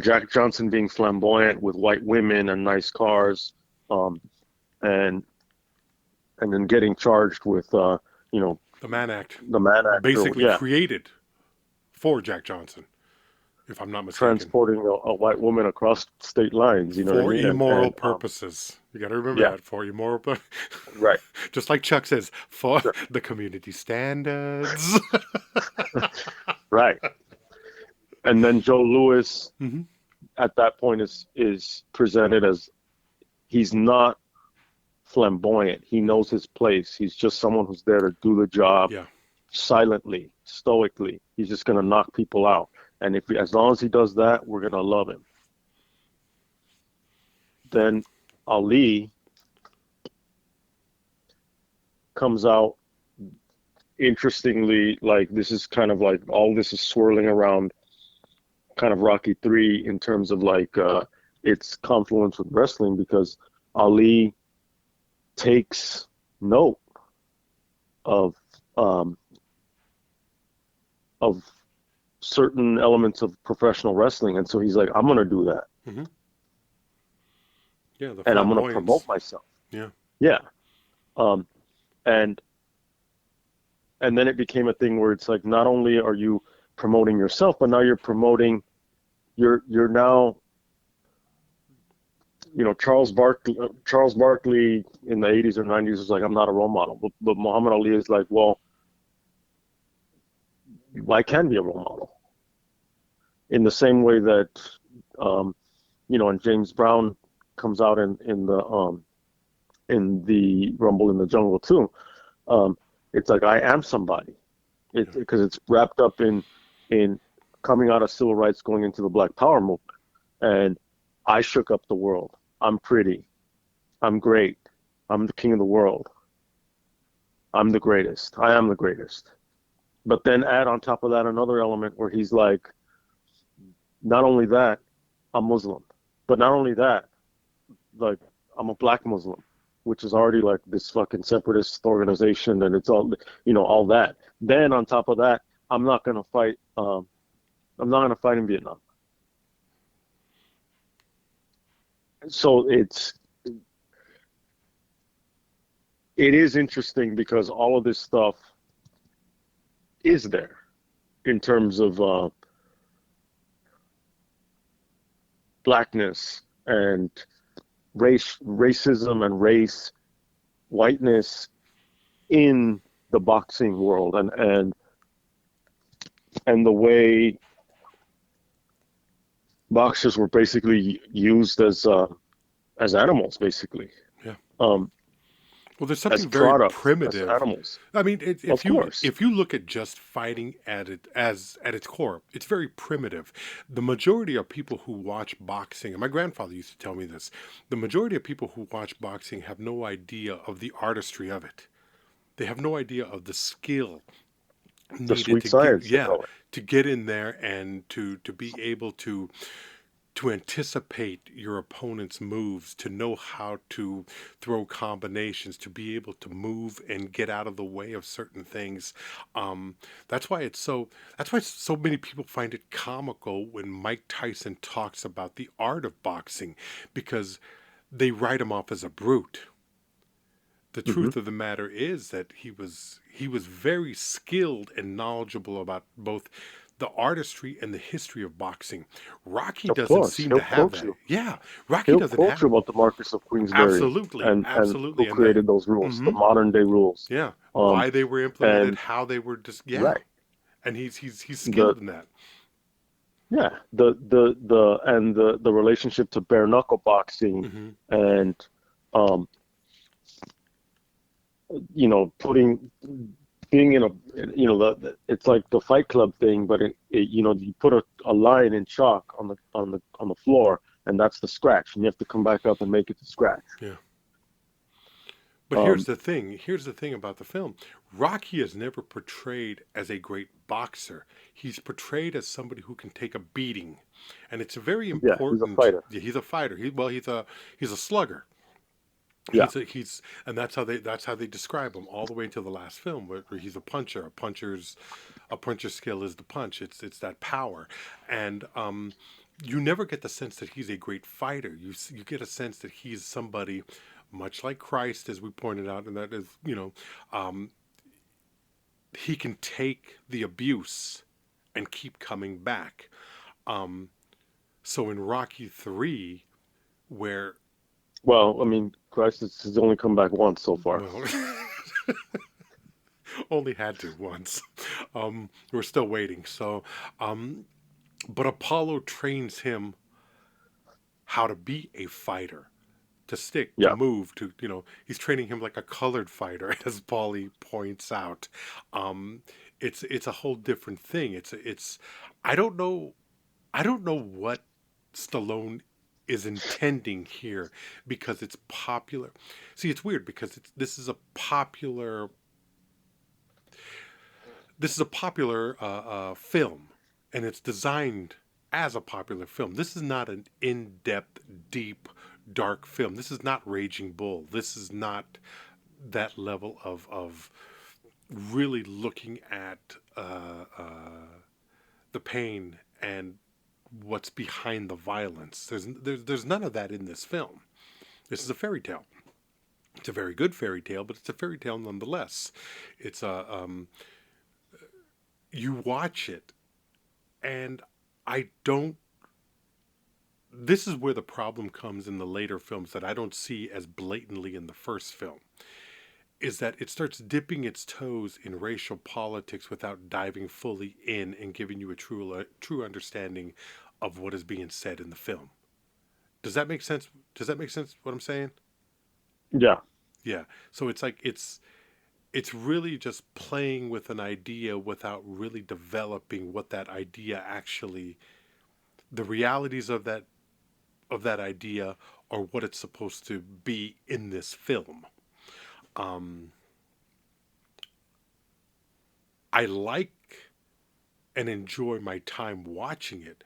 Jack Johnson being flamboyant with white women and nice cars, um, and and then getting charged with The Mann Act, the Mann Act, or basically yeah, created for Jack Johnson, if I'm not mistaken, transporting a white woman across state lines. You know what I for mean? immoral purposes. You got to remember Yeah, that, for immoral, right, just like Chuck says, for sure, the community standards. right. And then Joe Louis Mm-hmm. at that point is presented as he's not flamboyant. He knows his place. He's just someone who's there to do the job Yeah. silently, stoically. He's just going to knock people out. And as long as he does that, we're going to love him. Then Ali comes out, interestingly, like this is kind of like all this is swirling around kind of RockyIII in terms of like its confluence with wrestling, because Ali takes note of um, of certain elements of professional wrestling, and so he's like, I'm gonna do that, Mm-hmm. Yeah, the and I'm gonna promote flamboyance. myself. Yeah. Yeah, um, and and then it became a thing where it's like not only are you promoting yourself, but now you're promoting you're now Charles Barkley in the 80s or 90s was like, I'm not a role model, but Muhammad Ali is like, well, I can be a role model in the same way that and James Brown comes out in the Rumble in the Jungle too. It's like I am somebody. Yeah. Because it's wrapped up in coming out of civil rights, going into the Black Power movement, and I shook up the world. I'm pretty. I'm great. I'm the king of the world. I'm the greatest. I am the greatest. But then add on top of that another element where he's like, not only that, I'm Muslim, but not only that, like I'm a black Muslim. which is already like this fucking separatist organization, and it's all, all that. Then on top of that, I'm not gonna fight. I'm not gonna fight in Vietnam. So it is interesting because all of this stuff is there in terms of blackness and racism and race, whiteness in the boxing world, and the way boxers were basically used as animals, basically. Yeah. Um, Well, there's as something very products, as primitive. animals. I mean, Of course. if you look at just fighting at its core, it's very primitive. The majority of people who watch boxing, and my grandfather used to tell me this, the majority of people who watch boxing have no idea of the artistry of it. They have no idea of the skill The needed sweet to get, science, they yeah, call it. to get in there and to be able to anticipate your opponent's moves, to know how to throw combinations, to be able to move and get out of the way of certain things. Um, that's why it's so. That's why so many people find it comical when Mike Tyson talks about the art of boxing, because they write him off as a brute. The Hmm. truth of the matter is that he was very skilled and knowledgeable about both the artistry and the history of boxing. Rocky Of doesn't course, seem to he'll have quote that. you. Yeah, Rocky He'll doesn't quote have. you about the Marcus of Queensberry Absolutely, and absolutely, who and the created those rules, the hmm modern day rules. yeah, Um, why they were implemented, and how they were just yeah, right, and he's the skilled in that. yeah, the relationship to bare knuckle boxing, Hmm. and um, putting being in a, it's like the Fight Club thing, but you put a line in chalk on the floor, and that's the scratch, and you have to come back up and make it to scratch. Yeah. But here's Um, the thing. Here's the thing about the film. Rocky is never portrayed as a great boxer. He's portrayed as somebody who can take a beating, and it's very yeah, he's a important. fighter. Yeah, he's a fighter. He's a slugger. Yeah, He's and that's how they describe him all the way until the last film, where he's a puncher. A puncher's skill is the punch. It's that power, and you never get the sense that he's a great fighter. You get a sense that he's somebody much like Christ, as we pointed out, and that is, um, he can take the abuse and keep coming back. Um, so in Rocky III, where, well, I mean, Christ has only come back once so far. well, only had to once. We're still waiting. So, but Apollo trains him how to be a fighter, to stick, to Yeah. move, he's training him like a colored fighter, as Paulie points out. Um, it's a whole different thing. It's I don't know what Stallone is intending here, because it's popular. See, it's weird because this is a popular film, and it's designed as a popular film. This is not an in-depth, deep, dark film. This is not Raging Bull. This is not that level of really looking at the pain and what's behind the violence. There's none of that in this film. This is a fairy tale. It's a very good fairy tale, but it's a fairy tale nonetheless. It's a you watch it, and I don't. This is where the problem comes in the later films that I don't see as blatantly in the first film. Is that it starts dipping its toes in racial politics without diving fully in and giving you a true understanding of what is being said in the film. Does that make sense? Does that make sense? What I'm saying? Yeah. Yeah. So it's like it's really just playing with an idea without really developing what that idea actually, the realities of that idea, or what it's supposed to be in this film. Um, I like and enjoy my time watching it,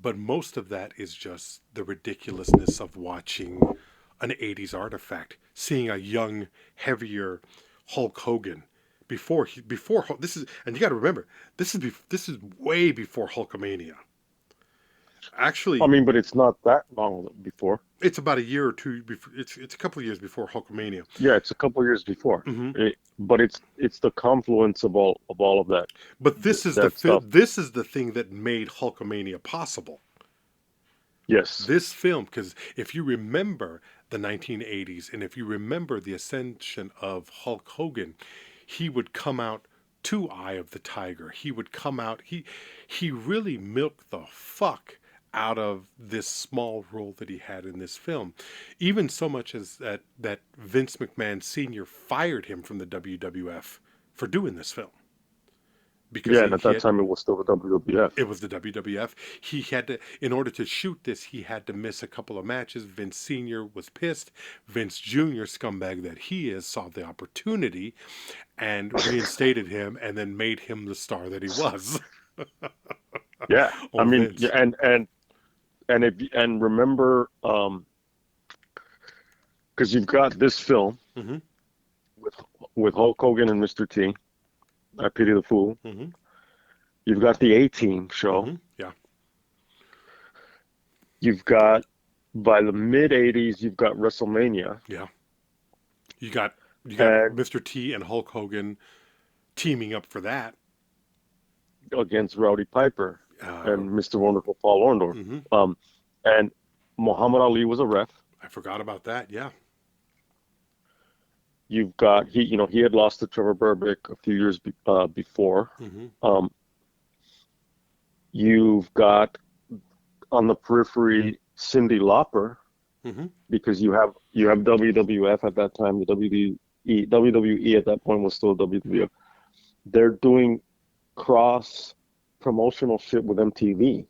but most of that is just the ridiculousness of watching an 80s artifact, seeing a young, heavier Hulk Hogan before this is, and you got to remember, this is way before Hulkamania. I Actually, mean, but it's not that long before. it's about a year or two before. It's a couple of years before Hulkamania. Yeah, it's a couple years before. Hmm. But it's the confluence of all of that But this is that stuff. this is the thing that made Hulkamania possible. Yes. This film, because if you remember the 1980s, and if you remember the ascension of Hulk Hogan, he would come out to Eye of the Tiger. He would come out. He really milked the fuck out of this small role that he had in this film, even so much as that Vince McMahon Sr. fired him from the WWF for doing this film. Because Yeah, and at that time it was still the WWF. it was the WWF. He had to, in order to shoot this, he had to miss a couple of matches. Vince Sr. was pissed. Vince Jr., scumbag that he is, saw the opportunity and reinstated him, and then made him the star that he was. Yeah, Oh, I mean, Vince. yeah, and remember, because you've got this film Mm-hmm. with Hulk Hogan and Mr. T. I Pity the Fool. Mm-hmm. You've got the A-Team show. Mm-hmm. Yeah. You've got, by the mid '80s, you've got WrestleMania. Yeah. You got And Mr. T and Hulk Hogan teaming up for that. against Rowdy Piper and Mr. Wonderful Paul Orndorff. Mm-hmm. And Muhammad Ali was a ref. I forgot about that. Yeah. You've got he had lost to Trevor Burbick a few years before. Mm-hmm. You've got on the periphery Cyndi Lauper, Mm-hmm. because you have WWF at that time. The WWE at that point was still WWF. They're doing cross promotional shit with MTV.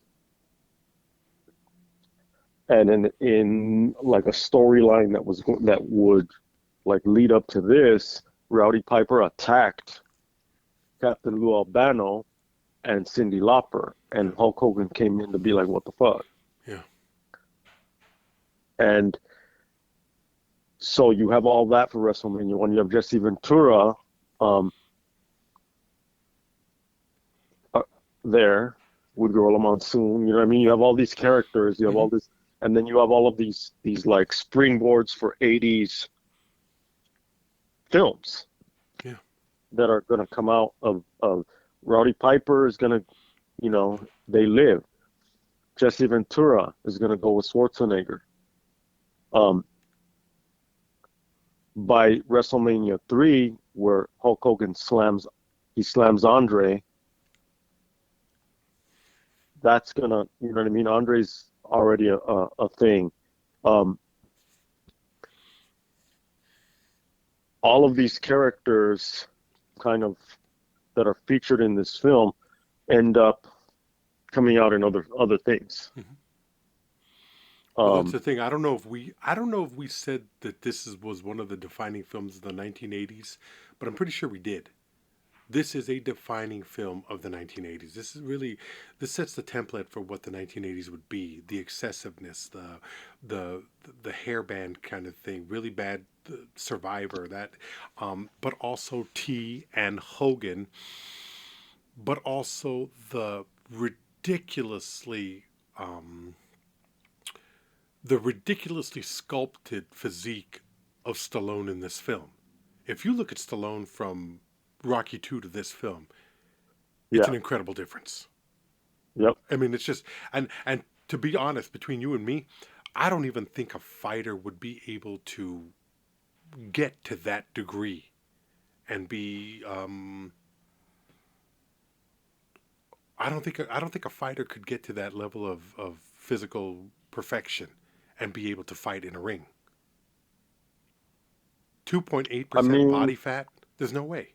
And in like a storyline that would like lead up to this, Rowdy Piper attacked Captain Lou Albano and Cyndi Lauper, and Hulk Hogan came in to be like, what the fuck? Yeah. And so you have all that for WrestleMania 1. You have Jesse Ventura there with Gorilla Monsoon. You know what I mean? You have all these characters. You have all this, and then you have all of these like springboards for '80s films. Yeah. That are going to come out of Rowdy Piper is going to, They Live. Jesse Ventura is going to go with Schwarzenegger. By WrestleMania 3, where Hulk Hogan slams Andre, that's gonna, you know what I mean? Andre's already a thing. All of these characters, kind of, that are featured in this film, end up coming out in other things. Mm-hmm. Well, that's the thing. I don't know if we said that was one of the defining films of the 1980s, but I'm pretty sure we did. This is a defining film of the 1980s. This sets the template for what the 1980s would be. The excessiveness, the hairband kind of thing, really bad Survivor, that, but also T and Hogan, but also the ridiculously sculpted physique of Stallone in this film. If you look at Stallone from Rocky II to this film, it's an incredible difference. Yep. I mean, it's just, and to be honest, between you and me, I don't even think a fighter would be able to get to that degree and be. I don't think a fighter could get to that level of physical perfection and be able to fight in a ring. 2.8% body fat. There's no way.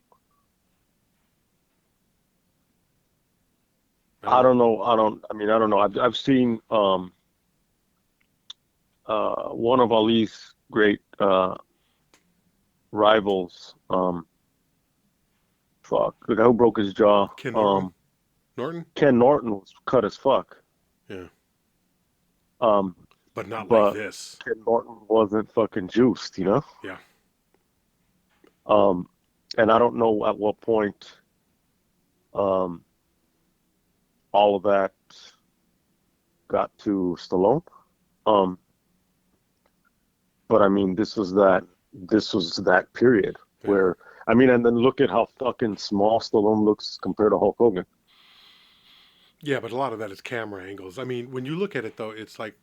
I don't know. I don't know. I've seen one of Ali's great rivals. The guy who broke his jaw. Ken Norton. Norton? Ken Norton was cut as fuck. Yeah. but not like but this. Ken Norton wasn't fucking juiced, you know. Yeah. Um, and I don't know at what point um, all of that got to Stallone. Um, but I mean, this was that period Yeah. where I mean, and then look at how fucking small Stallone looks compared to Hulk Hogan. Yeah, but a lot of that is camera angles. I mean, when you look at it though, it's like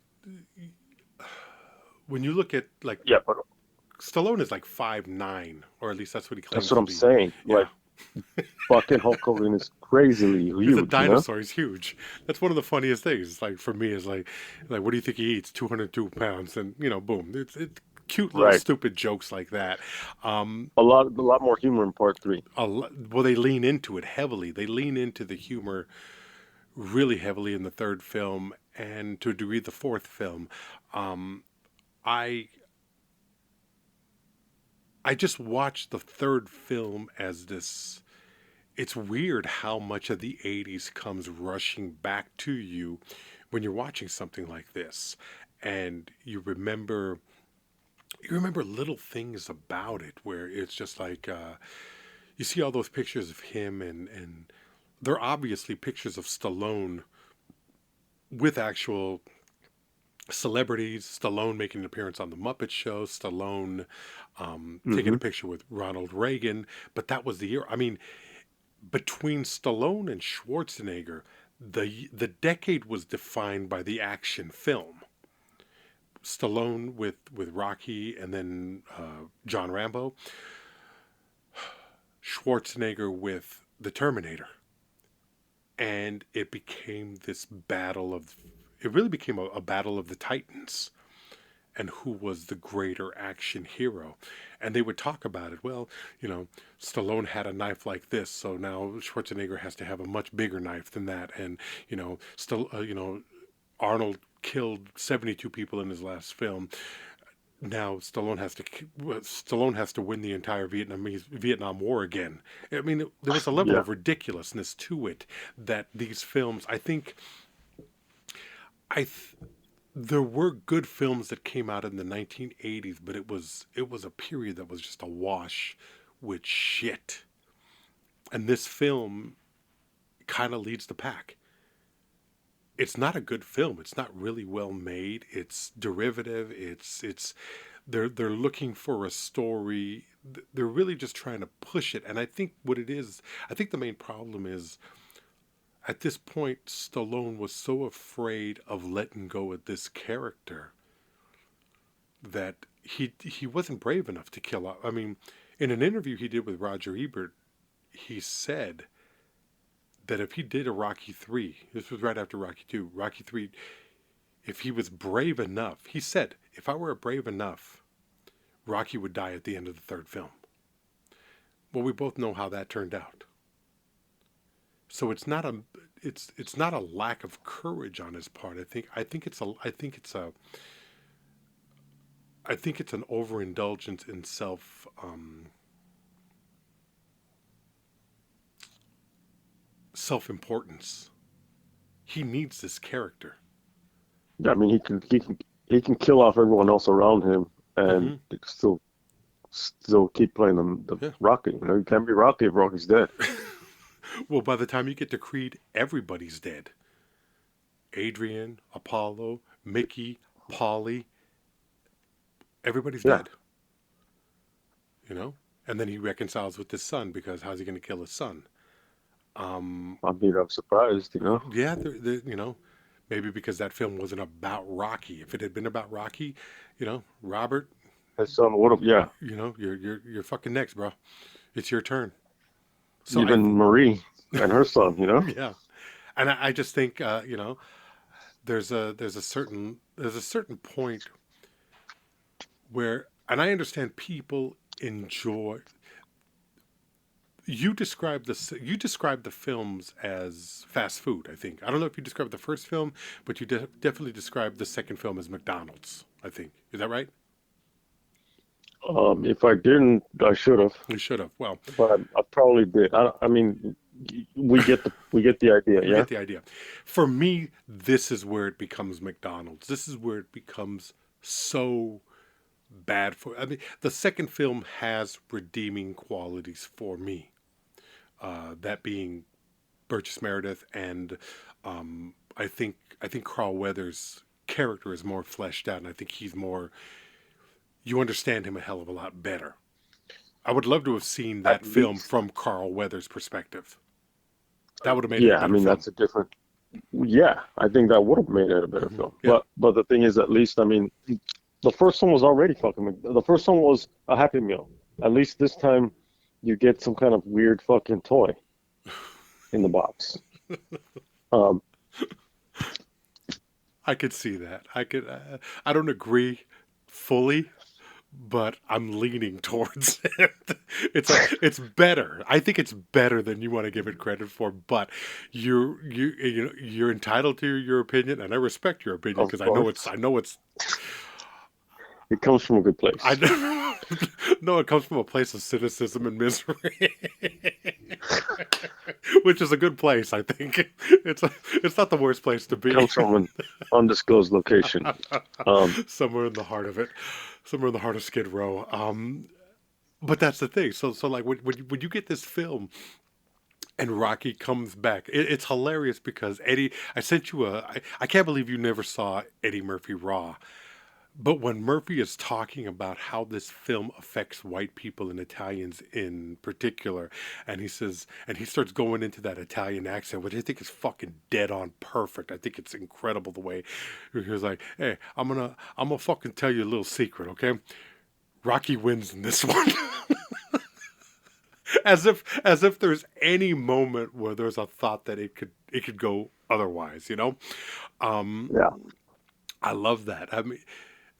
when you look at like Yeah, but Stallone is like 5'9", or at least that's what he that's claims what to I'm be. saying. Yeah. Like fucking Hulk Hogan is crazily He's a huge, you know? dinosaur. He's huge. That's one of the funniest things. Like for me, is like what do you think he eats? 202 pounds, and boom. It's cute little Right. stupid jokes like that. Um, A lot more humor in part three. well, they lean into it heavily. They lean into the humor really heavily in the third film, and to a degree, the fourth film. Um, I I just watched the third film as this. It's weird how much of the 80s comes rushing back to you when you're watching something like this, and you remember little things about it where it's just like you see all those pictures of him, and they're obviously pictures of Stallone with actual celebrities. Stallone making an appearance on the Muppet Show. Stallone taking a Hmm. picture with Ronald Reagan. But that was the year. I mean, between Stallone and Schwarzenegger, the decade was defined by the action film. Stallone with Rocky, and then John Rambo. Schwarzenegger with the Terminator, and it became this battle of. It really became a battle of the Titans, and who was the greater action hero. And they would talk about it. Well, Stallone had a knife like this, so now Schwarzenegger has to have a much bigger knife than that. And still, Arnold killed 72 people in his last film. Now Stallone has to win the entire Vietnam War again. I mean, there was a level Yeah. of ridiculousness to it that these films. I there were good films that came out in the 1980s, but it was a period that was just awash with shit. And this film kind of leads the pack. It's not a good film. It's not really well made. It's derivative. It's they're looking for a story. They're really just trying to push it. And I think what it is, I think the main problem is at this point Stallone was so afraid of letting go of this character that he wasn't brave enough to kill off. I mean, in an interview he did with Roger Ebert, he said that if he did a Rocky III, this was right after Rocky II, Rocky III, if he was brave enough, he said, if I were brave enough, Rocky would die at the end of the third film. Well, we both know how that turned out. So it's not a lack of courage on his part. I think it's an overindulgence in self-importance. He needs this character. I mean, he can kill off everyone else around him and Hmm. still keep playing the Yeah. Rocky. You know, you can't be Rocky if Rocky's dead. Well, by the time you get to Creed, everybody's dead. Adrian, Apollo, Mickey, Polly, everybody's Yeah. dead. You know. And then he reconciles with his son because how's he going to kill his son? Um, I mean, I'm surprised, you know. yeah, maybe because that film wasn't about Rocky. If it had been about Rocky, Robert, His son would have, yeah. you're fucking next, bro. It's your turn. So Even Marie and her son, you know. yeah, and I just think there's a certain point where, and I understand people enjoy. You describe the films as fast food. I think I don't know if you described the first film, but you definitely described the second film as McDonald's. I think is that right? If I didn't, I should have, You should have. Well, but I probably did. I mean, we get the idea, You yeah. get the idea. For me, this is where it becomes McDonald's. This is where it becomes so bad for. I mean, the second film has redeeming qualities for me. That being Burgess Meredith, and I think Carl Weathers' character is more fleshed out, and I think he's more. You understand him a hell of a lot better. I would love to have seen At that film least, from Carl Weathers' perspective. That would have made it a yeah. I better mean, film. that's a different. Yeah, I think that would have made it a better film. Yeah. But the thing is, at least, I mean, the first one was already fucking. The first one was a Happy Meal. At least this time, you get some kind of weird fucking toy in the box. Um, I could see that. I could. I don't agree fully, but I'm leaning towards it. It's better. I think it's better than you want to give it credit for. But you're entitled to your opinion, and I respect your opinion of because course, I know it's it comes from a good I place. know it comes from a place of cynicism and misery, which is a good place. I think it's not the worst place to It be. comes from an undisclosed location. Um, Somewhere in the heart of it, somewhere in the heart of Skid Row. But that's the thing. So like when you get this film and Rocky comes back, it's hilarious because Eddie. I sent you I can't believe you never saw Eddie Murphy Raw. But when Murphy is talking about how this film affects white people and Italians in particular, and he says, and he starts going into that Italian accent, which I think is fucking dead on perfect. I think it's incredible the way he was like, "Hey, I'm gonna fucking tell you a little secret, okay? Rocky wins in this one." As if there's any moment where there's a thought that it could go otherwise, you know? Um, yeah, I love that. I mean,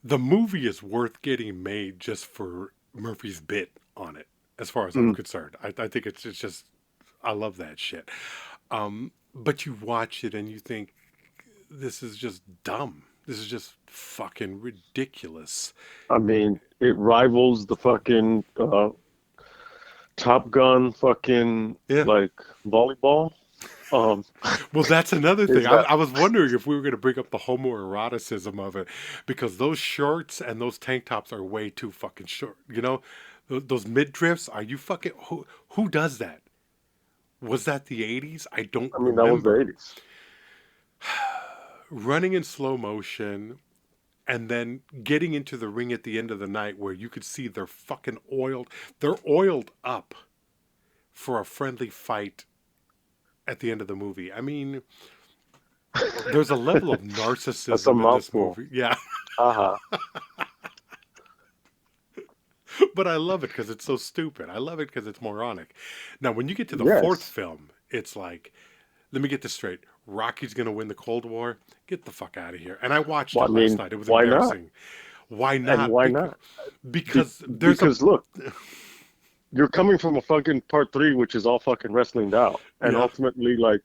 the movie is worth getting made just for Murphy's bit on it, as far as I'm mm, concerned. I think it's just I love that shit. But you watch it and you think this is just dumb. This is just fucking ridiculous. I mean, it rivals the fucking Top Gun fucking Yeah. like volleyball. Um, Well, that's another thing. is I, that I was wondering if we were going to bring up the homoeroticism of it because those shorts and those tank tops are way too fucking short. You know, those midriffs. Are you fucking who does that? Was that the 80s? I don't I mean, that was the remember. 80s. Running in slow motion and then getting into the ring at the end of the night where you could see they're fucking oiled. They're oiled up for a friendly fight at the end of the movie. I mean, there's a level of That's a narcissism in this mouthful. movie. Yeah, Haha. but I love it because it's so stupid. I love it because it's moronic. Now, when you get to the fourth Yes. film, it's like, let me get this straight. Rocky's going to win the Cold War. Get the fuck out of here. And I watched Well, it I last mean, night. It was why not? embarrassing. Why And not? why not? Be Because there's a. because look, you're coming from a fucking part three, which is all fucking wrestling down, and Yeah. ultimately, like,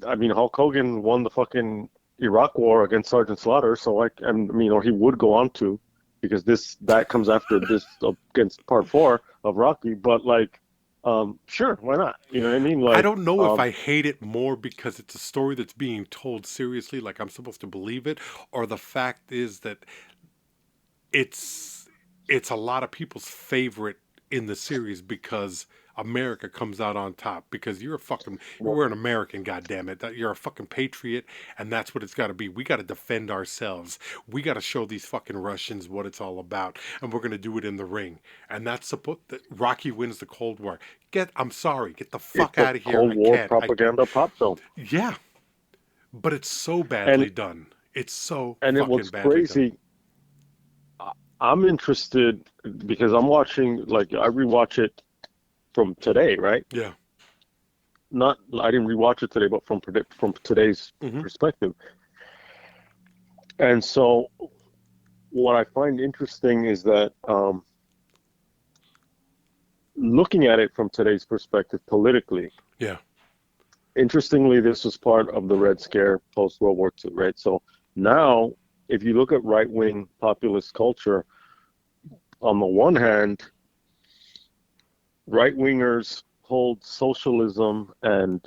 I mean, Hulk Hogan won the fucking Iraq War against Sergeant Slaughter, so like, and I mean, or he would go on to, because that comes after this against part four of Rocky, but like, sure, why not? You know what I mean? I Like, don't know if I hate it more because it's a story that's being told seriously, like I'm supposed to believe it, or the fact is that it's it's a lot of people's favorite in the series because America comes out on top because you're an American, goddammit. That you're a fucking patriot, and that's what it's got to be. We got to defend ourselves. We got to show these fucking Russians what it's all about, and we're gonna do it in the ring. And that's supposed that Rocky wins the Cold War. I'm sorry, get the fuck it's a out of here. Cold I War can't. propaganda pop film, Yeah, but it's so and badly done. It's so it fucking was badly done. crazy. I'm interested because I'm watching, like, I rewatch it from today, right? Yeah. Not, I didn't rewatch it today, but from today's Hmm. perspective. And so, what I find interesting is that looking at it from today's perspective politically, Yeah. interestingly, this was part of the Red Scare post World War II, right? So now, if you look at right-wing populist culture, on the one hand, right-wingers hold socialism and,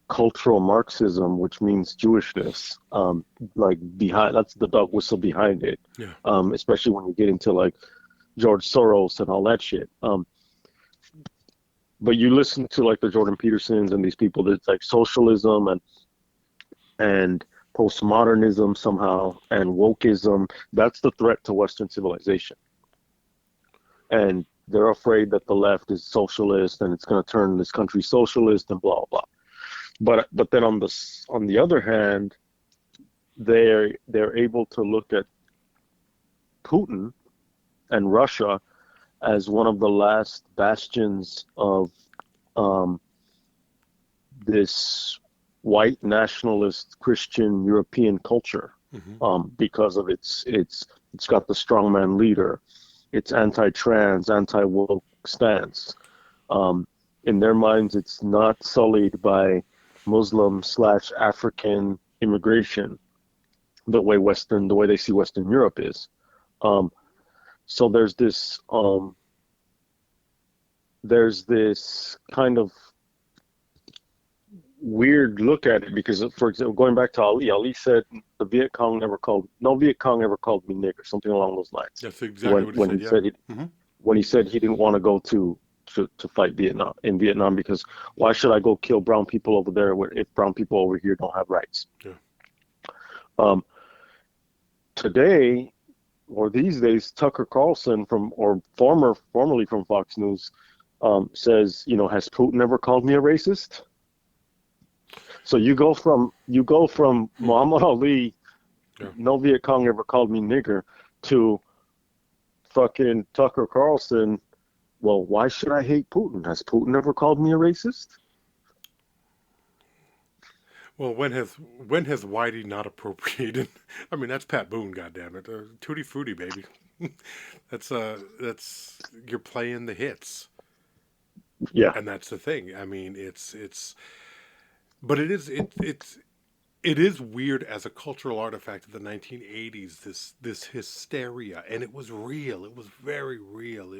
cultural Marxism, which means Jewishness, like behind, that's the dog whistle behind it. Yeah. Especially when you get into like George Soros and all that shit. But you listen to like the Jordan Petersons and these people that's like socialism and postmodernism somehow and wokeism, that's the threat to Western civilization. And they're afraid that the left is socialist and it's going to turn this country socialist and blah blah. But then on the other hand, they're able to look at Putin and Russia as one of the last bastions of this white nationalist Christian European culture, because of it's got the strongman leader, it's anti-trans, anti-woke stance. In their minds, it's not sullied by Muslim/African immigration the way they see Western Europe is. So there's this kind of weird look at it because, for example, going back to Ali said no Viet Cong ever called me nigger, something along those lines. That's exactly what he said. When he said he didn't want to go to fight in Vietnam because why should I go kill brown people over there if brown people over here don't have rights? Yeah. Today, or these days, Tucker Carlson formerly from Fox News, says, has Putin ever called me a racist? So you go from Muhammad Ali, no Viet Cong ever called me nigger, to fucking Tucker Carlson. Well, why should I hate Putin? Has Putin ever called me a racist? Well, when has Whitey not appropriated? I mean, that's Pat Boone, goddammit. Tutti frutti, baby. that's you're playing the hits. Yeah. And that's the thing. I mean, but it is weird as a cultural artifact of the 1980s, this hysteria, and it was real. It was very real.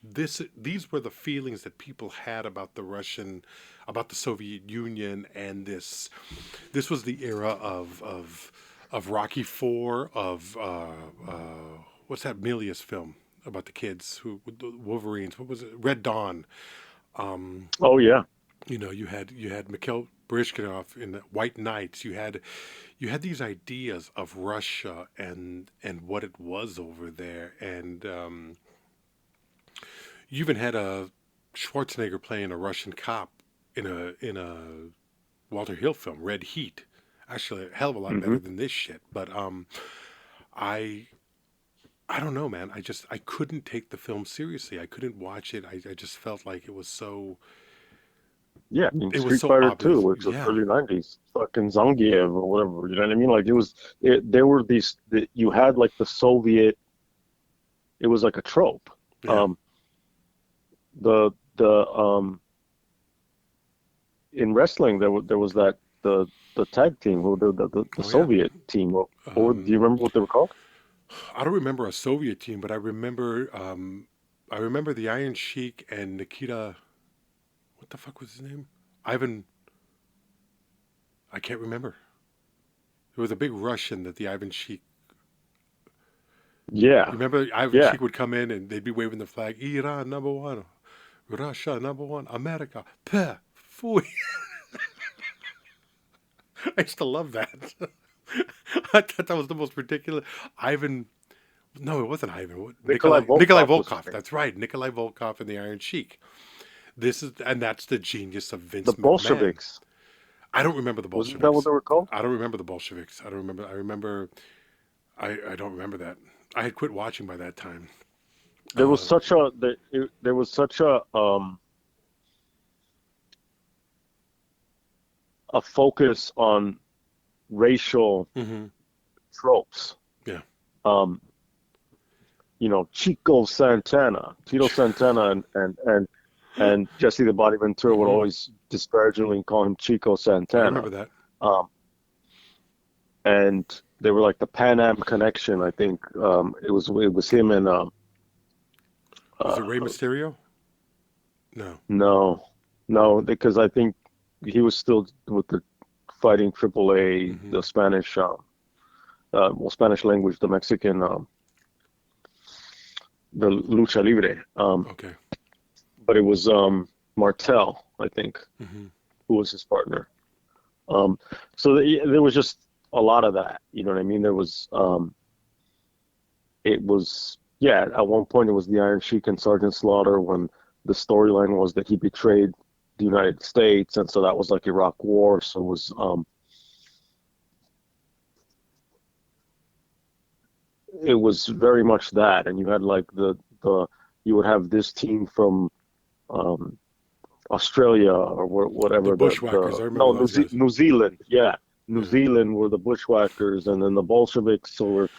These were the feelings that people had about about the Soviet Union, and this was the era of Rocky IV, of what's that Milius film about the kids with the Wolverines? What was it? Red Dawn. Oh yeah. You had Mikhail Baryshnikov in the White Knights. You had these ideas of Russia and what it was over there, and you even had a Schwarzenegger playing a Russian cop in a Walter Hill film, Red Heat. Actually, a hell of a lot better than this shit. But I don't know, man. I couldn't take the film seriously. I couldn't watch it. I just felt like it was so. Yeah, I mean, Street Fighter 2, which was early 90s, fucking Zangief or whatever, you know what I mean? Like, there were you had like the Soviet, it was like a trope. Yeah. In wrestling, there was that, the tag team, the Soviet team, or do you remember what they were called? I don't remember a Soviet team, but I remember the Iron Sheik and Nikita. What the fuck was his name? Ivan. I can't remember. There was a big Russian that the Ivan Sheik. Yeah. Remember, Ivan Sheik would come in and they'd be waving the flag. Iran #1, Russia #1, America. Peh, fooey. I used to love that. I thought that was the most ridiculous. Ivan. No, it wasn't Ivan. Nikolai Volkov. That's right, Nikolai Volkov and the Iron Sheik. That's the genius of Vince McMahon. The Bolsheviks. I don't remember the Bolsheviks. Wasn't that what they were called? I don't remember the Bolsheviks. I don't remember. I don't remember that. I had quit watching by that time. There was such a focus on racial tropes. Yeah. Tito Santana and Jesse the Body Ventura would always disparagingly call him Chico Santana. I remember that. And they were like the Pan Am connection. I think it was him and. Was it Rey Mysterio? No. No, because I think he was still with the fighting AAA, Mm-hmm. the Spanish, well, Spanish language, the Mexican, the lucha libre. Okay. But it was Martel, I think, Mm-hmm. who was his partner. Um, so there was just a lot of that. You know what I mean? It was, yeah. At one point, it was the Iron Sheik and Sergeant Slaughter when the storyline was that he betrayed the United States, and so that was like Iraq War. So it was very much that, and you had like the you would have this team from um, Australia or The whatever Bushwhackers. the I remember no those guys. New Zealand, yeah, New Yeah. Zealand were the bushwhackers, and then the Bolsheviks were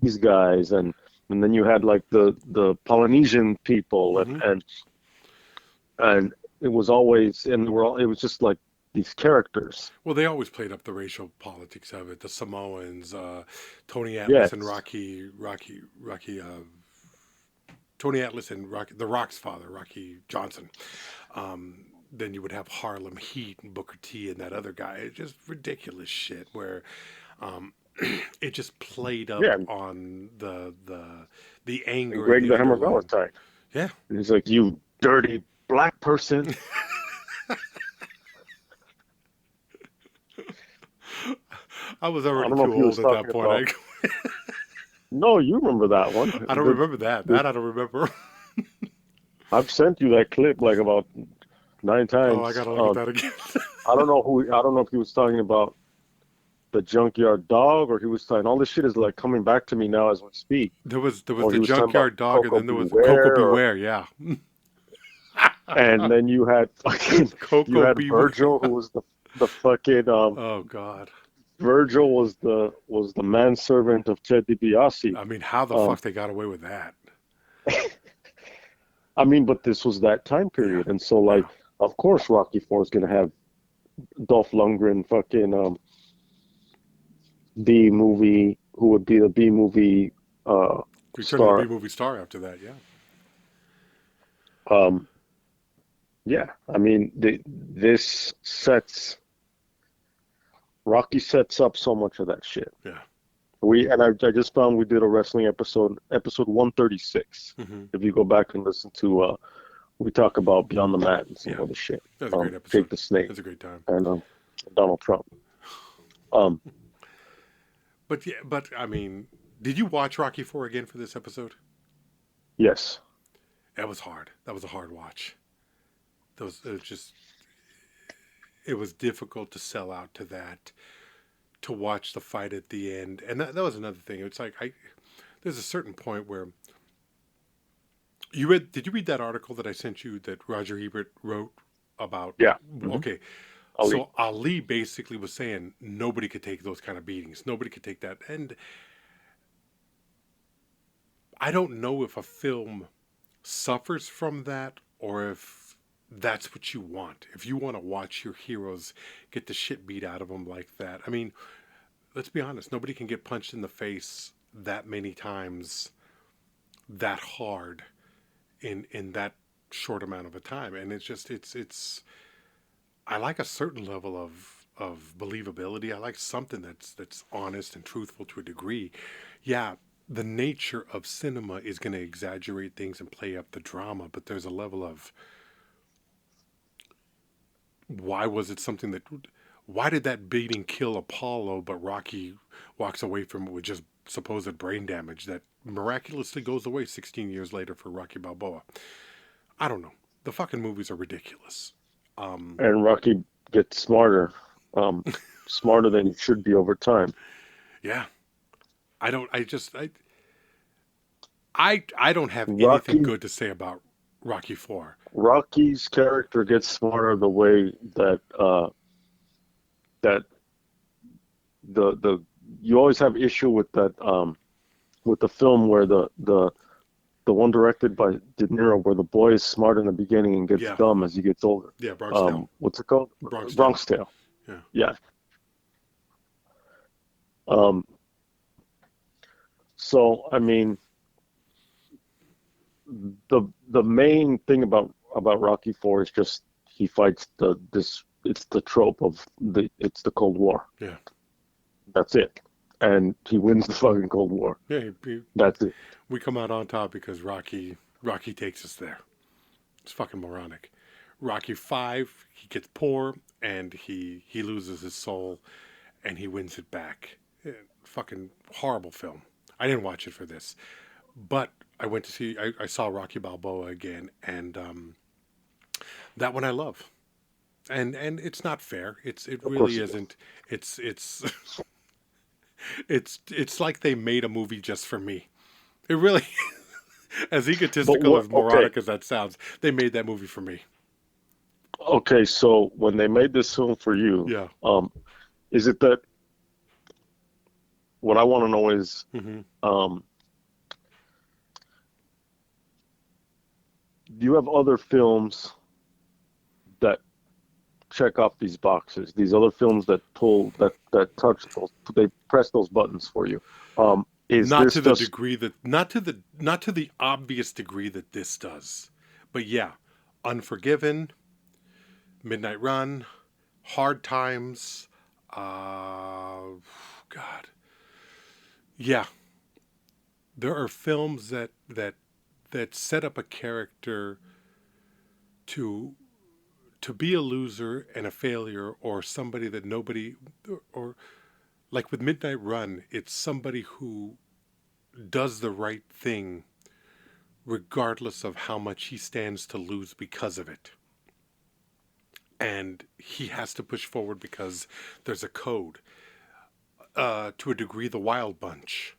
these guys, and then you had like the Polynesian people, Mm-hmm. and it was always and we're all it was just like these characters. Well, they always played up the racial politics of it. The Samoans, Tony Atlas and Yes, Tony Atlas and The Rock's father, Rocky Johnson. Then you would have Harlem Heat and Booker T and that other guy. It's just ridiculous shit where um, it just played up yeah, on the and anger and Greg the the Hammer underlying. Valentine. Yeah, And he's like, you dirty black person. I was I already don't know too if he was old at that talking point. about. No, you remember that one. I don't remember that. The That I don't remember. I've sent you that clip like about nine Oh, I times. gotta look at that again. I don't know if he was talking about the junkyard dog or he was talking. All this shit is like coming back to me now as we speak. There was Or the he was talking about junkyard dog, and Coco then there was Coco Beware, Beware. Yeah, and then you had fucking you Coco had Beware. Virgil who was the fucking Oh God. Virgil was the manservant of Ted DiBiase. I mean, how the Um, fuck they got away with that? I mean, but this was that time Yeah, period, and so yeah. like, of course, Rocky Four is gonna have Dolph Lundgren, fucking B movie, who would be the B movie Return of the B star. movie star after that. Yeah, Um, yeah, I mean, this sets Rocky sets up so much of that shit. yeah. I just found we did a wrestling episode 136. Hmm. If you go back and listen to we talk about Beyond the Mat and some Yeah, other shit. that's a great Jake episode. the Snake That's a great time. and Donald Trump. Um, But yeah, but I mean, did you watch Rocky Four again for this episode? yes. That was hard. That was a hard watch. It was just it was difficult to sell out to that, to watch the fight at the end, and that was another thing. It's like I there's a certain point where you read. Did you read that article that I sent you that Roger Ebert wrote about? Yeah. Hmm. Okay, Ali. so Ali basically was saying nobody could take those kind of beatings. Nobody could take that, and I don't know if a film suffers from that or if that's what you want. If you want to watch your heroes get the shit beat out of them like that. I mean, let's be honest, nobody can get punched in the face that many times that hard in that short amount of a time. And it's just it's I like a certain level of believability. I like something that's honest and truthful to a degree. Yeah, the nature of cinema is going to exaggerate things and play up the drama, but there's a level of why was it something that why did that beating kill Apollo, but Rocky walks away from it with just supposed brain damage that miraculously goes away 16 years later for Rocky Balboa? I don't know. The fucking movies are ridiculous. Um, And Rocky gets smarter, um, smarter than he should be over time. yeah, I don't. I just. I don't have anything Rocky good to say about Rocky Four. Rocky's character gets smarter the way that the you always have issue with the film where the one directed by De Niro where the boy is smart in the beginning and gets Yeah, dumb as he gets older. yeah, Bronx Tale, What's it called? Bronx Tale. Bronx Tale. Yeah, Yeah. Um, so I mean the main thing about about Rocky Four is just he fights it's the trope of it's the Cold War. Yeah. That's it. And he wins the fucking Cold War. Yeah. That's it. We come out on top because Rocky takes us there. It's fucking moronic. Rocky V, he gets poor and he loses his soul and he wins it back. Fucking horrible film. I didn't watch it for this, but I went to see. I saw Rocky Balboa again, and that one I love. And it's not fair. It Of course really it is. isn't. It's it's like they made a movie just for me. It really, as But egotistical what? as Okay, moronic as that sounds, they made that movie for me. okay. So when they made this film for you, Yeah. is it that what I want to know is, Hmm. um, do you have other films that check off these boxes? These other films that touch those, they press those buttons for you. Is Not this to the just degree that not to the obvious degree that this does, but yeah, Unforgiven, Midnight Run, Hard Times, God, yeah, there are films that set up a character to be a loser and a failure or somebody that nobody or like with Midnight Run, it's somebody who does the right thing regardless of how much he stands to lose because of it. And he has to push forward because there's a code. To a degree, the Wild Bunch,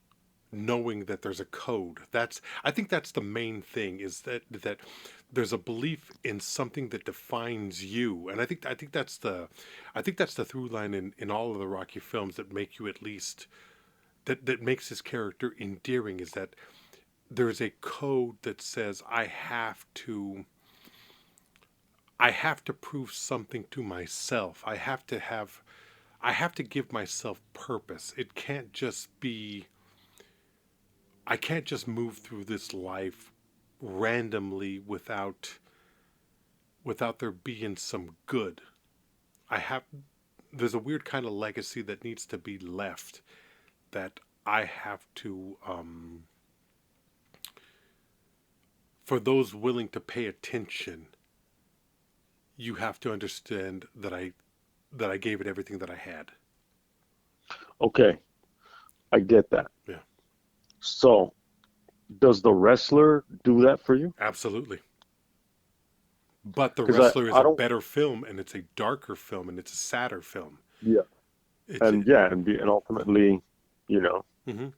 knowing that there's a code. I think that's the main thing is that there's a belief in something that defines you, and I think that's the through line in all of the Rocky films that make you at least that makes his character endearing is that there's a code that says I have to prove something to myself. I have to give myself purpose. It can't just be I can't just move through this life randomly without there being some good. I have there's a weird kind of legacy that needs to be left that I have to for those willing to pay attention, you have to understand that I gave it everything that I had. okay? I get that. Yeah, So, does the wrestler do that for you? absolutely. But The Because Wrestler is I a don't. better film and it's a darker film and it's a sadder film. Yeah. It's And yeah, and ultimately, you know, mhm.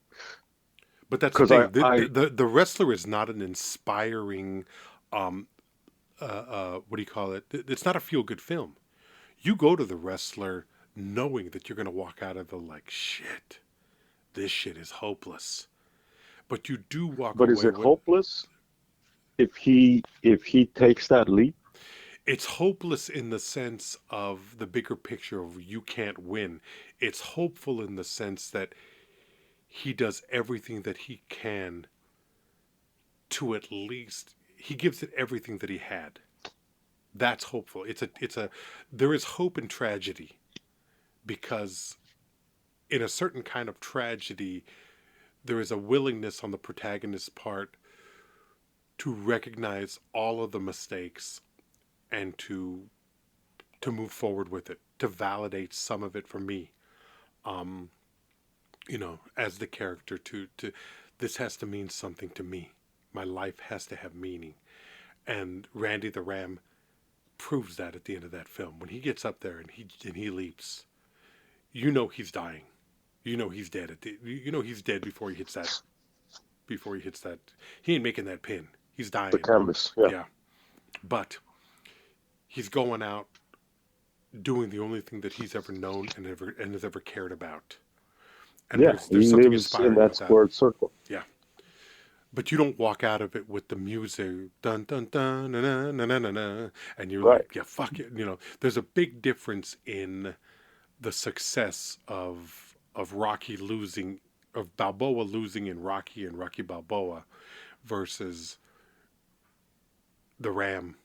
But that's the because thing. I The Wrestler is not an inspiring um what do you call it? It's not a feel good film. You go to The Wrestler knowing that you're going to walk out of the like shit. This shit is hopeless. But you do walk but is away it with hopeless if he takes that leap? it's hopeless in the sense of the bigger picture of you can't win. It's hopeful in the sense that he does everything that he can to at least he gives it everything that he had. That's hopeful. It's a there is hope in tragedy because in a certain kind of tragedy there is a willingness on the protagonist's part to recognize all of the mistakes and to move forward with it, to validate some of it for me. Um, as the character to this has to mean something to me. My life has to have meaning. And Randy the Ram proves that at the end of that film. When he gets up there and he leaps, you know he's dying. You know he's dead you know he's dead before he hits that he ain't making that pin. He's The dying. canvas, yeah, Yeah. But he's going out doing the only thing that he's ever known and has ever cared about. And yeah. there's He something lives in inspiring that with that. squared circle. Yeah. But you don't walk out of it with the music dun dun dun na na na na na na, and you're Right. like, yeah, fuck it. There's a big difference in the success of Rocky losing, of Balboa losing in Rocky and Rocky Balboa versus the Ram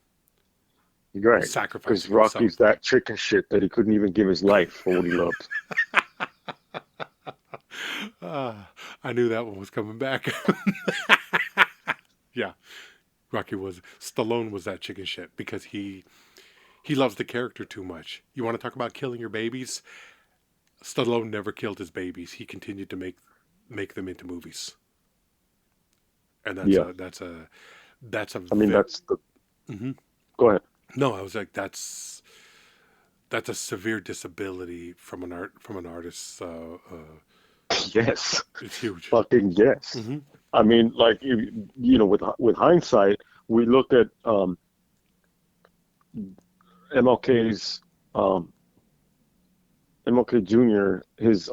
Right. Because sacrificing Rocky's himself. that chicken shit that he couldn't even give his life for what he loved. I knew that one was coming back. Yeah, Stallone was that chicken shit because he loves the character too much. You want to talk about killing your babies? Stallone never killed his babies. He continued to make them into movies, and Yeah. that's a I mean, very. that's the. Mm-hmm. Go ahead. No, I was like, that's a severe disability from an artist. Yes. It's huge. Fucking yes. Mm-hmm. I mean, like with hindsight, we look at MLK's MLK Jr. His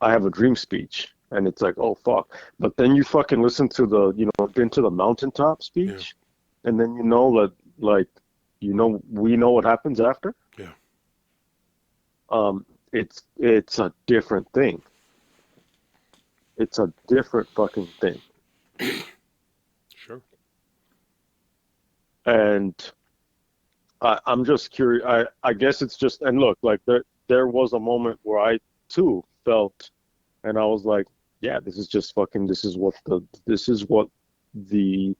"I Have a Dream" speech, and it's like, oh fuck. But then you fucking listen to the Been to the Mountaintop Yeah, speech, and then you know that like we know what happens after. yeah, Um, it's a different thing. It's a different fucking thing. sure. And I'm just curious. I guess it's just, and look, like there was a moment where I too felt, and I was like, yeah, this is just fucking. This is the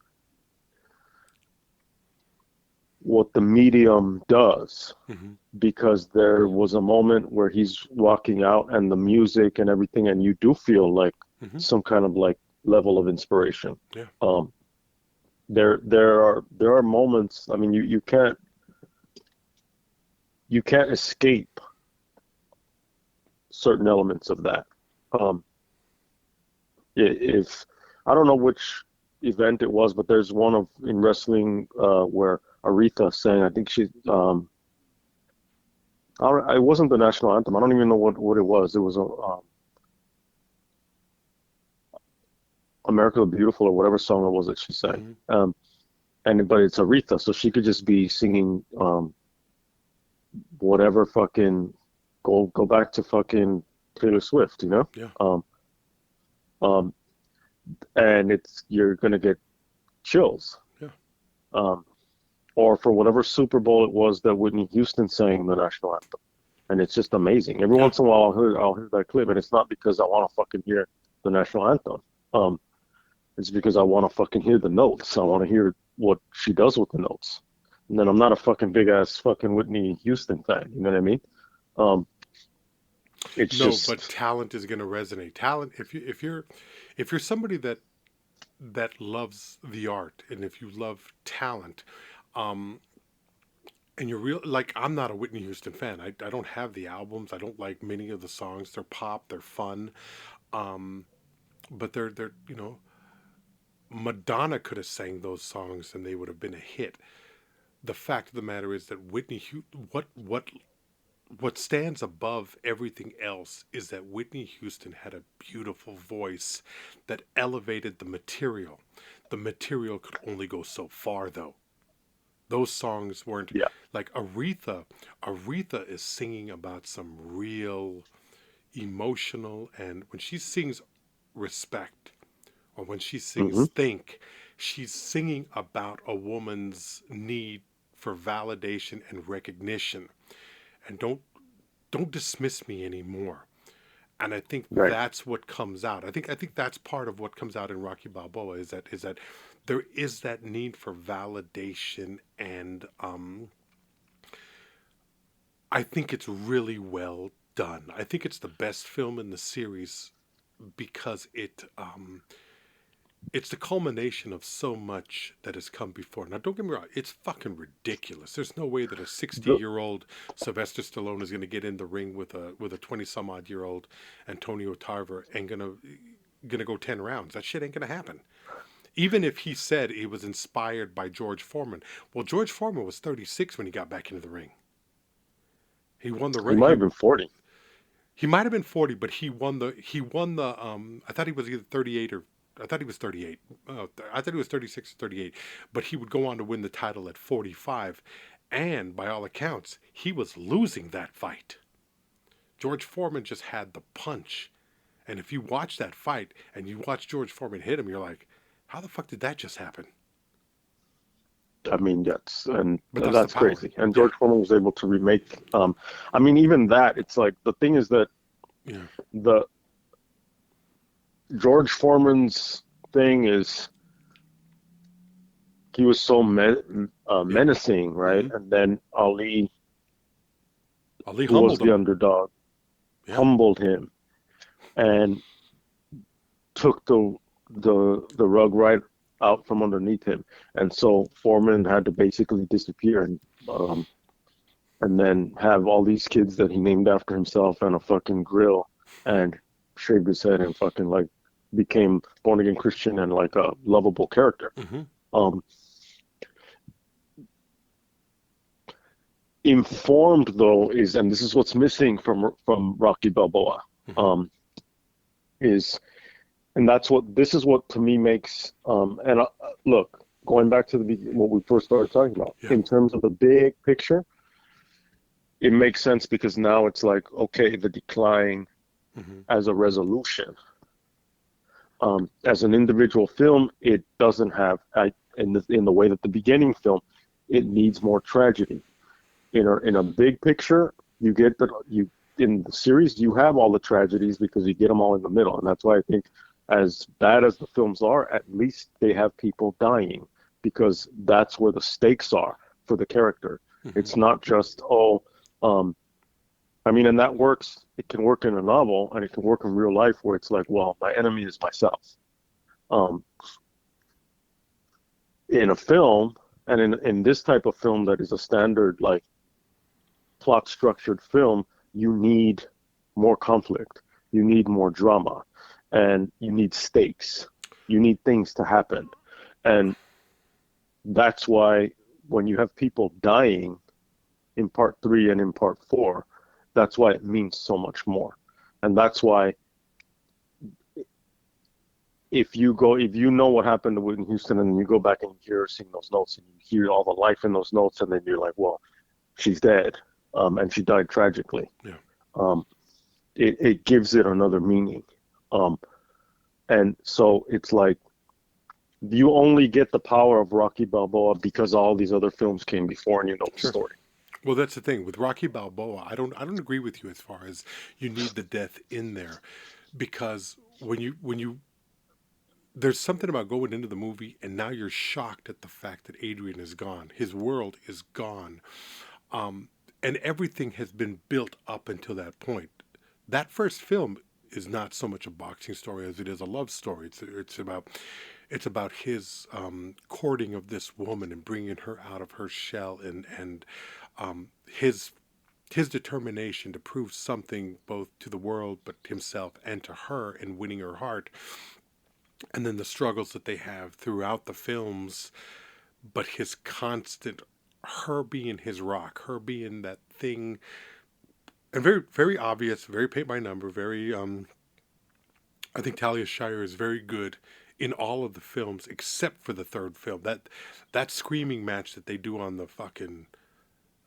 what the medium does. Mm-hmm. Because there was a moment where he's walking out and the music and everything, and you do feel like Mm-hmm. some kind of like level of inspiration. Yeah, There are moments. I mean, you can't escape certain elements of that. Um, if I don't know which event it was, but there's one of in wrestling where Aretha sang. I think she. It wasn't the national anthem. I don't even know what it was. It was America the Beautiful or whatever song it was that she sang. mm-hmm. But it's Aretha, so she could just be singing whatever fucking go back to fucking Taylor Swift, you know? Yeah, Um, and you're gonna get chills. yeah, Um, or for whatever Super Bowl it was that Whitney Houston sang the national anthem. And it's just amazing. Every yeah. once in a while I'll hear that clip, and it's not because I want to fucking hear the national anthem. Um, it's because I want to fucking hear the notes. I want to hear what she does with the notes. And then I'm not a fucking big ass fucking Whitney Houston fan. You know what I mean? Um, it's No, but just talent is going to resonate. Talent, if you're somebody that loves the art, and if you love talent, um, and you're real like I'm not a Whitney Houston fan. I don't have the albums. I don't like many of the songs. They're pop. They're fun. Um, but they're Madonna could have sang those songs and they would have been a hit. The fact of the matter is that what stands above everything else is that Whitney Houston had a beautiful voice that elevated the material. The material could only go so far though. Those songs weren't yeah. like Aretha. Aretha is singing about some real emotional, and when she sings Respect or when she Hmm. sings Think, she's singing about a woman's need for validation and recognition. And don't dismiss me anymore. And I think Right. that's what comes out. I think that's part of what comes out in Rocky Balboa is that there is that need for validation, and I think it's really well done. I think it's the best film in the series because it's the culmination of so much that has come before. Now, don't get me wrong, it's fucking ridiculous. There's no way that a 60 The, year old Sylvester Stallone is going to get in the ring with a 20 some odd year old Antonio Tarver and gonna go 10 rounds. That shit ain't gonna happen. Even if he said he was inspired by George Foreman, well, George Foreman was 36 when he got back into the ring. He won the he might have been 40. he might have been 40, but he won the I thought he was either 38 or I thought he was 38. I thought he was 36 or 38, but he would go on to win the title at 45, and by all accounts, he was losing that fight. George Foreman just had the punch. And if you watch that fight and you watch George Foreman hit him, you're like, how the fuck did that just happen? I mean, yes, and But that's the that's power. crazy. And Yeah. George Foreman was able to remake. I mean, even that, it's like the thing is that Yeah. the George Foreman's thing is he was so Yep. menacing, right? Hmm. And then Ali, Ali who was humbled the him. underdog, Yeah. humbled him and took the rug right out from underneath him. And so Foreman had to basically disappear and then have all these kids that he named after himself and a fucking grill and shaved his head and fucking like became born again Christian and like a lovable character. Hmm. Um, Informed though is, and this is what's missing from Rocky Balboa, Hmm. um, is, and that's what this is what to me makes, and look, going back to what we first started talking about Yeah. in terms of the big picture, it makes sense because now it's like okay, the decline Hmm. as a resolution. As an individual film, it doesn't have, in the way that the beginning film, it needs more tragedy. In a big picture, you get you in the series you have all the tragedies because you get them all in the middle, and that's why I think as bad as the films are, at least they have people dying because that's where the stakes are for the character. Hmm. It's not just um, I mean, and that works. It can work in a novel, and it can work in real life where it's like, well, my enemy is myself. Um, in a film, and in this type of film that is a standard like plot structured film, you need more conflict, you need more drama, and you need stakes. You need things to happen. And that's why when you have people dying in part three and in part four, that's why it means so much more. And that's why if you know what happened to Whitney Houston and you go back and you hear her sing those notes and you hear all the life in those notes, and then you're like, well, she's dead, and she died tragically. Yeah. Um, it gives it another meaning. Um, and so it's like you only get the power of Rocky Balboa because all these other films came before and you know the Sure. story. Well, that's the thing with Rocky Balboa. I don't agree with you as far as you need the death in there, because when you there's something about going into the movie and now you're shocked at the fact that Adrian is gone. His world is gone. Um, and everything has been built up until that point. That first film is not so much a boxing story as it is a love story. It's about his courting of this woman and bringing her out of her shell, and his determination to prove something both to the world but himself and to her and winning her heart, and then the struggles that they have throughout the films, but his constant, her being his rock, her being that thing, and very very obvious, very paint by number, very I think Talia Shire is very good in all of the films except for the third film. That screaming match that they do on the fucking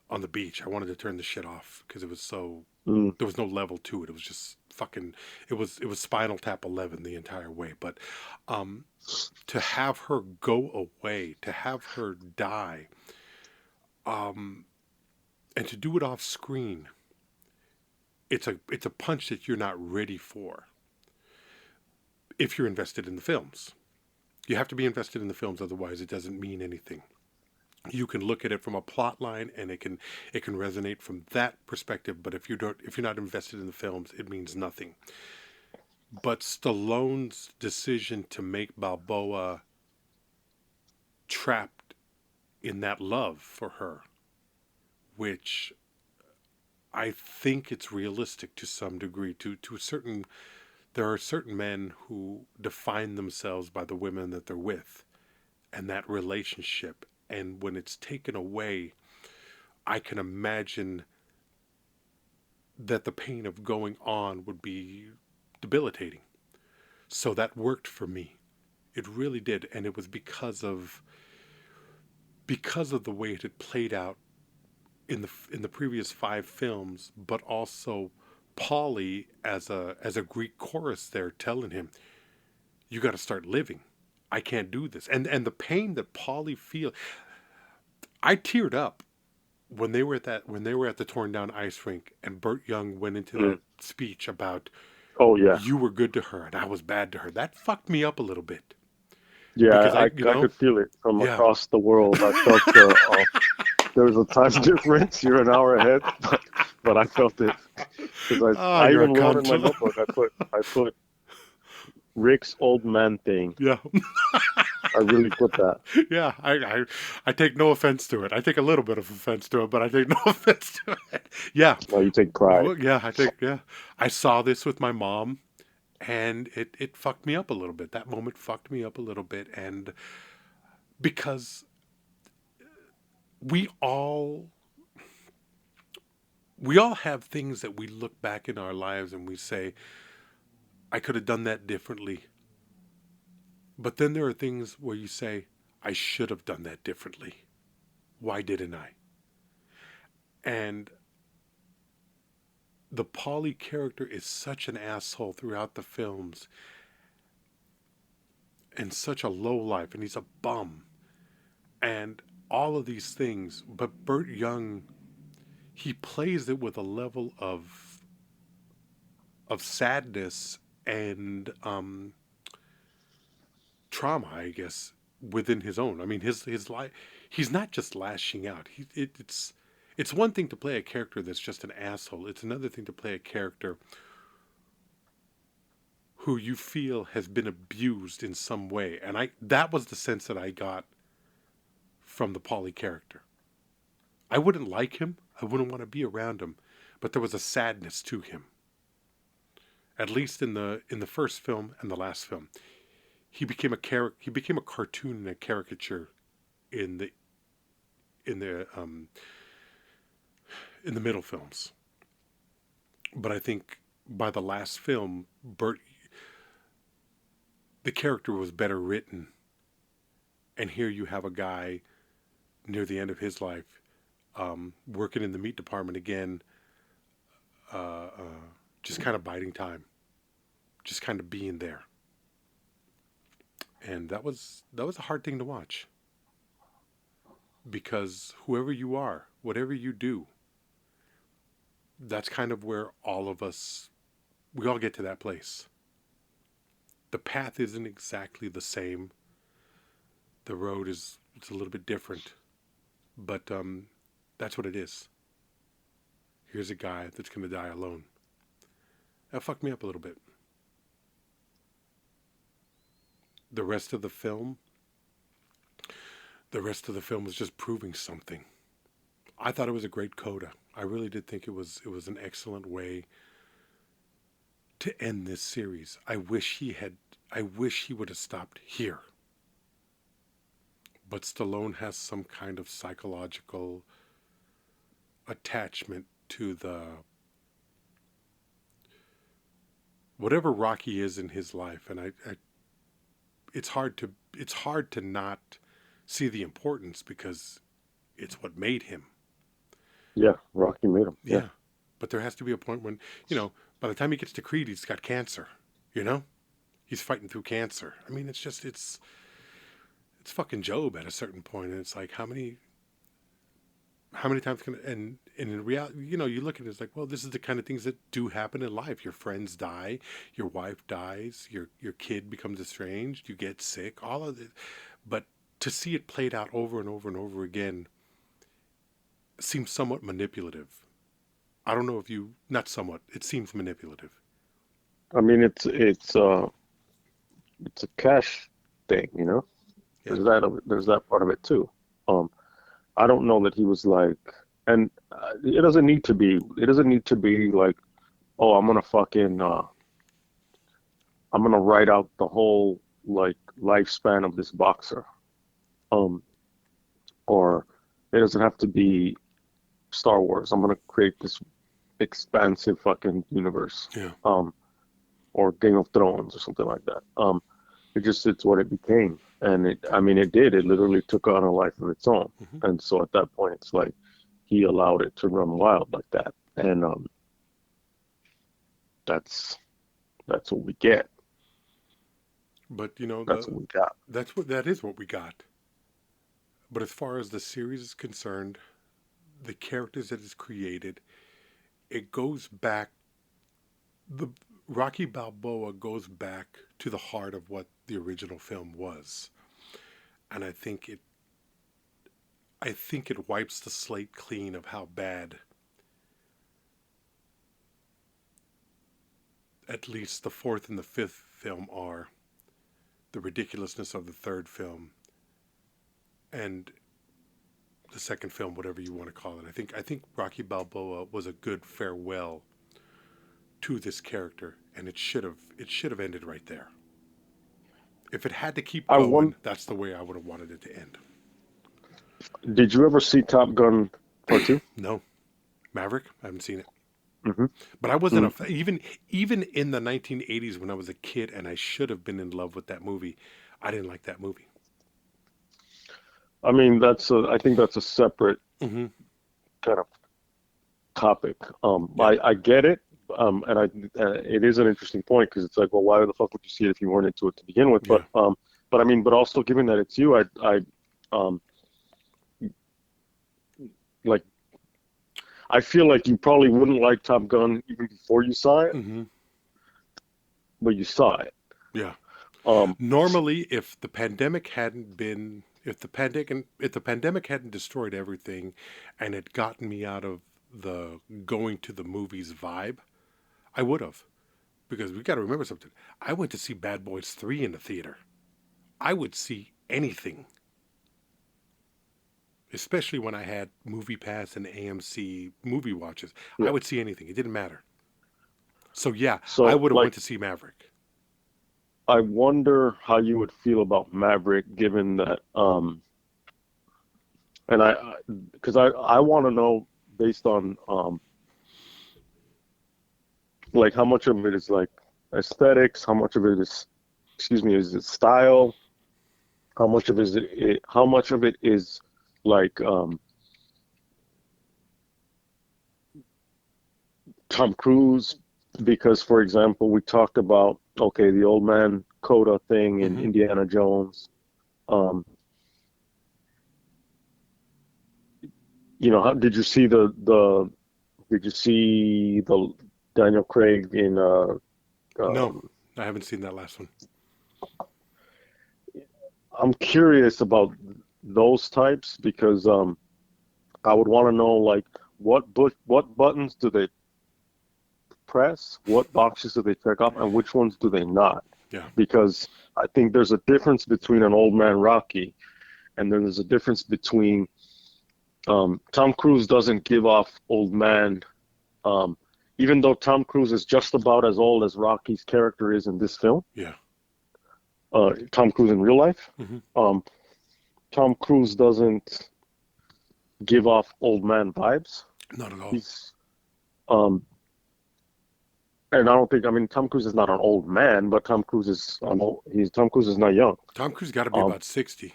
on the beach. I wanted to turn the shit off because it was so, Mm. there was no level to it. It was just fucking, it was Spinal Tap 11 the entire way. But um to have her go away, to have her die, um and to do it off screen, it's a punch that you're not ready for if you're invested in the films. You have to be invested in the films, otherwise it doesn't mean anything. You can look at it from a plot line and it can resonate from that perspective, but if you're not invested in the films, it means nothing. But Stallone's decision to make Balboa trapped in that love for her, which I think it's realistic to some degree, to a certain, there are certain men who define themselves by the women that they're with and that relationship, and when it's taken away, I can imagine that the pain of going on would be debilitating. So that worked for me. It really did, and it was because of the way it had played out in the previous five films, but also Paulie as a Greek chorus there telling him, "You got to start living. I can't do this." And the pain that Paulie feels. I teared up when they were at the torn down ice rink and Burt Young went into Mm. that speech about Oh yeah, you were good to her and I was bad to her. That fucked me up a little bit yeah. because I could feel it from yeah. across the world. I felt the there was a time difference. You're an hour ahead, but I felt it because Oh, I you're a even wrote in cunt. my notebook. I put Rick's old man thing. Yeah. I really put that. Yeah, I take no offense to it. I take a little bit of offense to it, but I take no offense to it. Yeah. No, you take pride. Well, yeah, yeah. I saw this with my mom and it fucked me up a little bit. That moment fucked me up a little bit and because we all we all have things that we look back in our lives and we say, I could have done that differently. But then there are things where you say, I should have done that differently. Why didn't I? And the Paulie character is such an asshole throughout the films and such a low life, and he's a bum. And all of these things, but Burt Young, he plays it with a level of sadness and trauma, I guess, within his own. I mean, his life. He's not just lashing out. It's one thing to play a character that's just an asshole. It's another thing to play a character who you feel has been abused in some way. And that was the sense that I got from the Paulie character. I wouldn't like him. I wouldn't want to be around him, but there was a sadness to him. At least in the first film and the last film, he became a cartoon and a caricature in the in the um, in the middle films. But I think by the last film, the character was better written, and here you have a guy near the end of his life, working in the meat department again, just kind of biding time, just kind of being there, and that was a hard thing to watch because whoever you are, whatever you do, that's kind of where all of us we all get to that place. The path isn't exactly the same. The road it's a little bit different, but that's what it is. Here's a guy that's going to die alone. That fucked me up a little bit. The rest of the film, was just proving something. I thought it was a great coda. I really did think it was an excellent way to end this series. I wish he would have stopped here. But Stallone has some kind of psychological attachment to the whatever Rocky is in his life, and it's hard to not see the importance because it's what made him. Yeah, Rocky made him. Yeah. But there has to be a point when, by the time he gets to Creed, he's got cancer, He's fighting through cancer. I mean, it's fucking Job at a certain point, and it's like, how many times can, and in reality, you look at it, it's like, well, this is the kind of things that do happen in life. Your friends die, your wife dies, your kid becomes estranged, you get sick, all of it. But to see it played out over and over and over again seems somewhat manipulative. I don't know if not somewhat, it seems manipulative. I mean, it's a cash thing, Yeah. There's that part of it too. I don't know that he was like, and it doesn't need to be. It doesn't need to be like, oh, I'm gonna write out the whole like lifespan of this boxer. Um, or it doesn't have to be Star Wars. I'm gonna create this expansive fucking universe. Yeah. Or Game of Thrones or something like that. It's what it became, and it did. It literally took on a life of its own, Mm-hmm. and so at that point, it's like he allowed it to run wild like that, and that's what we get. But That's what we got. that is what we got. But as far as the series is concerned, the characters that it's created, it goes back. The Rocky Balboa goes back to the heart of what the original film was, and I think it wipes the slate clean of how bad at least the fourth and the fifth film are, the ridiculousness of the third film, and the second film, whatever you want to call it. I think Rocky Balboa was a good farewell to this character, and it should have ended right there. If it had to keep I going, want. that's the way I would have wanted it to end. Did you ever see Top Gun Part Two? No, Maverick, I haven't seen it. Mm-hmm. But I wasn't Mm. even in the 1980s when I was a kid, and I should have been in love with that movie. I didn't like that movie. I mean, I think that's a separate Mm-hmm. kind of topic. Yeah, I get it. And it is an interesting point because it's like, well, why the fuck would you see it if you weren't into it to begin with? yeah. But I mean, but also given that it's you, um, like, I feel like you probably wouldn't like Top Gun even before you saw it, Mm-hmm. but you saw it. Yeah. Um, Normally, if the pandemic hadn't destroyed everything, and it gotten me out of the going to the movies vibe, I would have. Because we got to remember something. I went to see Bad Boys 3 in the theater. I would see anything, especially when I had Movie Pass and AMC movie watches. I yeah. would see anything. It didn't matter. So yeah, I So would have like, went to see Maverick. I wonder how you would feel about Maverick, given that, and because I want to know based on like how much of it is like aesthetics, how much of it is, excuse me, is it style, how much of it is like Tom Cruise, because for example, we talked about okay, the old man Coda thing in Hmm. Indiana Jones. Um, how did you see the Daniel Craig in No, um, I haven't seen that last one. I'm curious about those types because I would want to know like what buttons do they press, what boxes do they check off, and which ones do they not? Yeah. Because I think there's a difference between an old man Rocky, and then there's a difference between Tom Cruise doesn't give off old man, um, even though Tom Cruise is just about as old as Rocky's character is in this film. Yeah. Tom Cruise in real life, Hmm. um, Tom Cruise doesn't give off old man vibes. Not at all. He's um, and I don't think I mean Tom Cruise is not an old man, but Tom Cruise is not young. Tom Cruise got to be Um, about 60,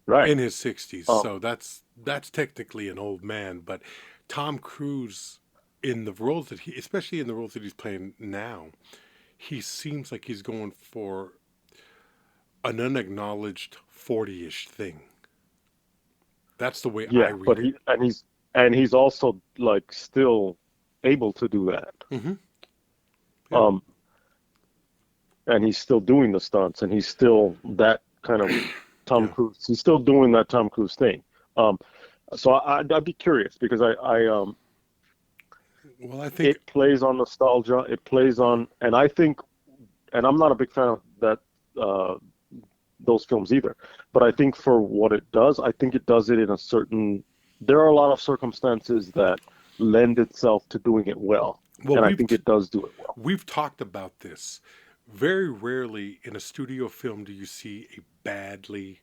right. in his 60s. Um, So that's technically an old man. But Tom Cruise, in the roles that especially in the roles that he's playing now, he seems like he's going for an unacknowledged 40-ish thing. That's the way I yeah, read it. and he's also like still able to do that. Hmm. Yeah. Um, and he's still doing the stunts, and he's still that kind of Tom Yeah. Cruise. He's still doing that Tom Cruise thing. Um, so I'd be curious because Well, I think it plays on nostalgia. It plays on, and I think, and I'm not a big fan of that uh, those films either. But I think for what it does, I think it does it in a certain. There are a lot of circumstances that lend itself to doing it well, well and I think it does do it well. we've talked about this. Very rarely in a studio film do you see a badly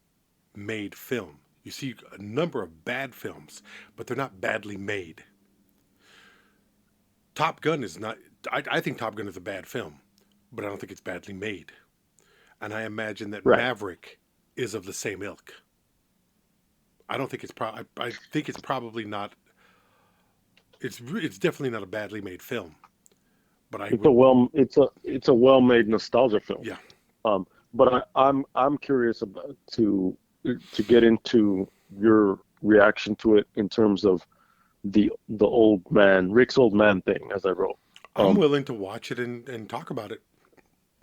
made film. You see a number of bad films, but they're not badly made. Top Gun is not. I think Top Gun is a bad film, but I don't think it's badly made. And I imagine that Right. Maverick is of the same ilk. I don't think it's I think it's probably not. It's definitely not a badly made film. But I would. It's a well-made nostalgia film. Yeah. But I'm curious about to to get into your reaction to it in terms of the old man, Rick's old man thing, as I wrote. I'm Um, willing to watch it and talk about it.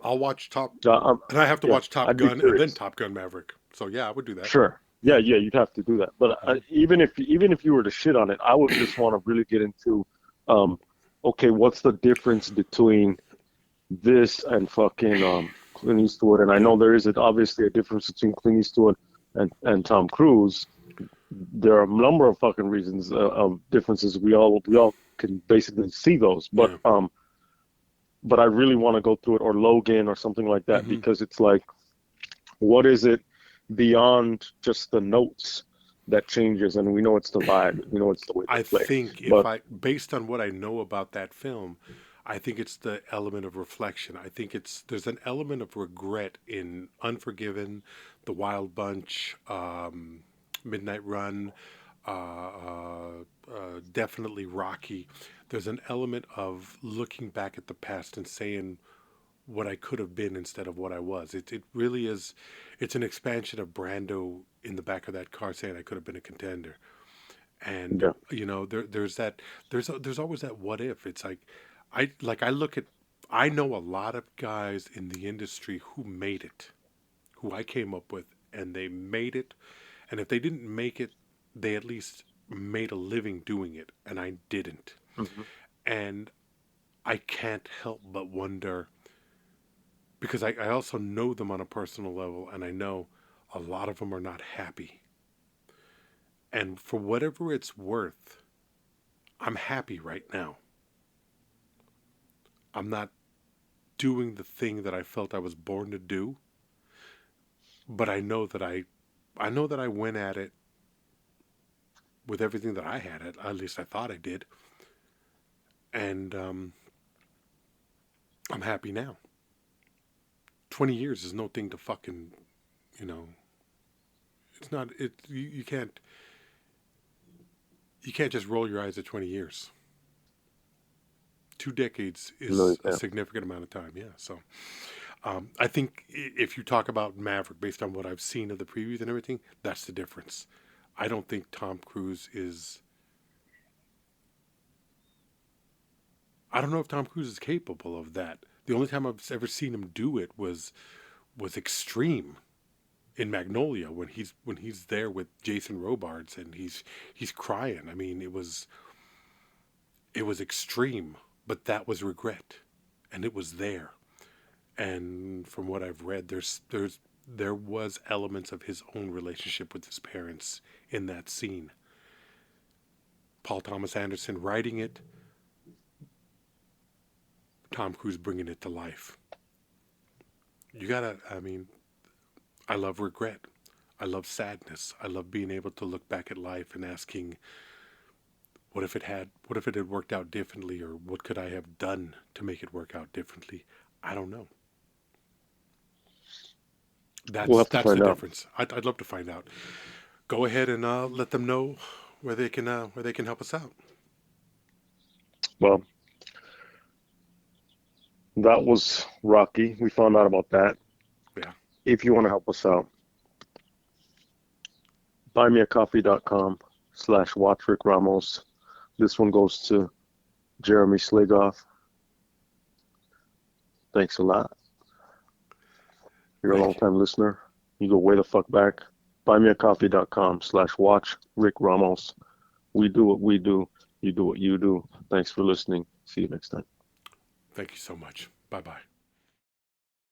I'll watch Top, um, and I have to yeah, watch Top I'd be Gun and then curious. Top Gun Maverick. So yeah, I would do that. Sure. Yeah. Yeah, you'd have to do that. But Mhm. even if you were to shit on it, I would just want to really get into, um, okay, what's the difference between this and fucking Clint Eastwood? And I Yeah. know there is obviously a difference between Clint Eastwood and Tom Cruise. There are a number of fucking reasons of differences. We all can basically see those. Yeah. But I really want to go through it, or Logan or something like that, Hmm. because it's like, what is it beyond just the notes that changes? And we know it's the vibe, we know it's the way they I play. think if But I, based on what I know about that film, I think it's the element of reflection. I think there's an element of regret in Unforgiven, The Wild Bunch, Midnight Run, definitely Rocky. There's an element of looking back at the past and saying what I could have been instead of what I was. It really is. It's an expansion of Brando in the back of that car saying I could have been a contender. And yeah, there's that there's always that what if. It's like I look at, I know a lot of guys in the industry who made it, who I came up with, and they made it. And if they didn't make it, they at least made a living doing it, and I didn't. hmm, And I can't help but wonder, because I also know them on a personal level, and I know a lot of them are not happy. And for whatever it's worth, I'm happy right now. I'm not doing the thing that I felt I was born to do, but I know that I went at it with everything that I had. At least I thought I did, and I'm happy now. 20 years is no thing to fucking, you know. It's not. You can't just roll your eyes at 20 years. 2 decades no, is you a can't. significant amount of time. Yeah. So I think if you talk about Maverick based on what I've seen of the previews and everything, that's the difference. I don't think Tom Cruise is. I don't know if Tom Cruise is capable of that. The only time I've ever seen him do it was extreme in Magnolia when he's there with Jason Robards and he's crying. I mean, it was extreme, but that was regret, and it was there. And from what I've read, there was elements of his own relationship with his parents in that scene. Paul Thomas Anderson writing it, Tom Cruise bringing it to life. You gotta, I mean, I love regret. I love sadness. I love being able to look back at life and asking, what if it had worked out differently, or what could I have done to make it work out differently? I don't know. We'll have to That's the find out. difference. I'd love to find out. Go ahead and let them know where they can help us out. Well, that was Rocky. We found out about that. Yeah. If you want to help us out, buymeacoffee.com/watch RickRamos. This one goes to Jeremy Sligoff. Thanks a lot. You're a long Thank you. time listener. You go way the fuck back. Buymeacoffee.com/watch RickRamos. We do what we do. You do what you do. Thanks for listening. See you next time. Thank you so much. Bye bye.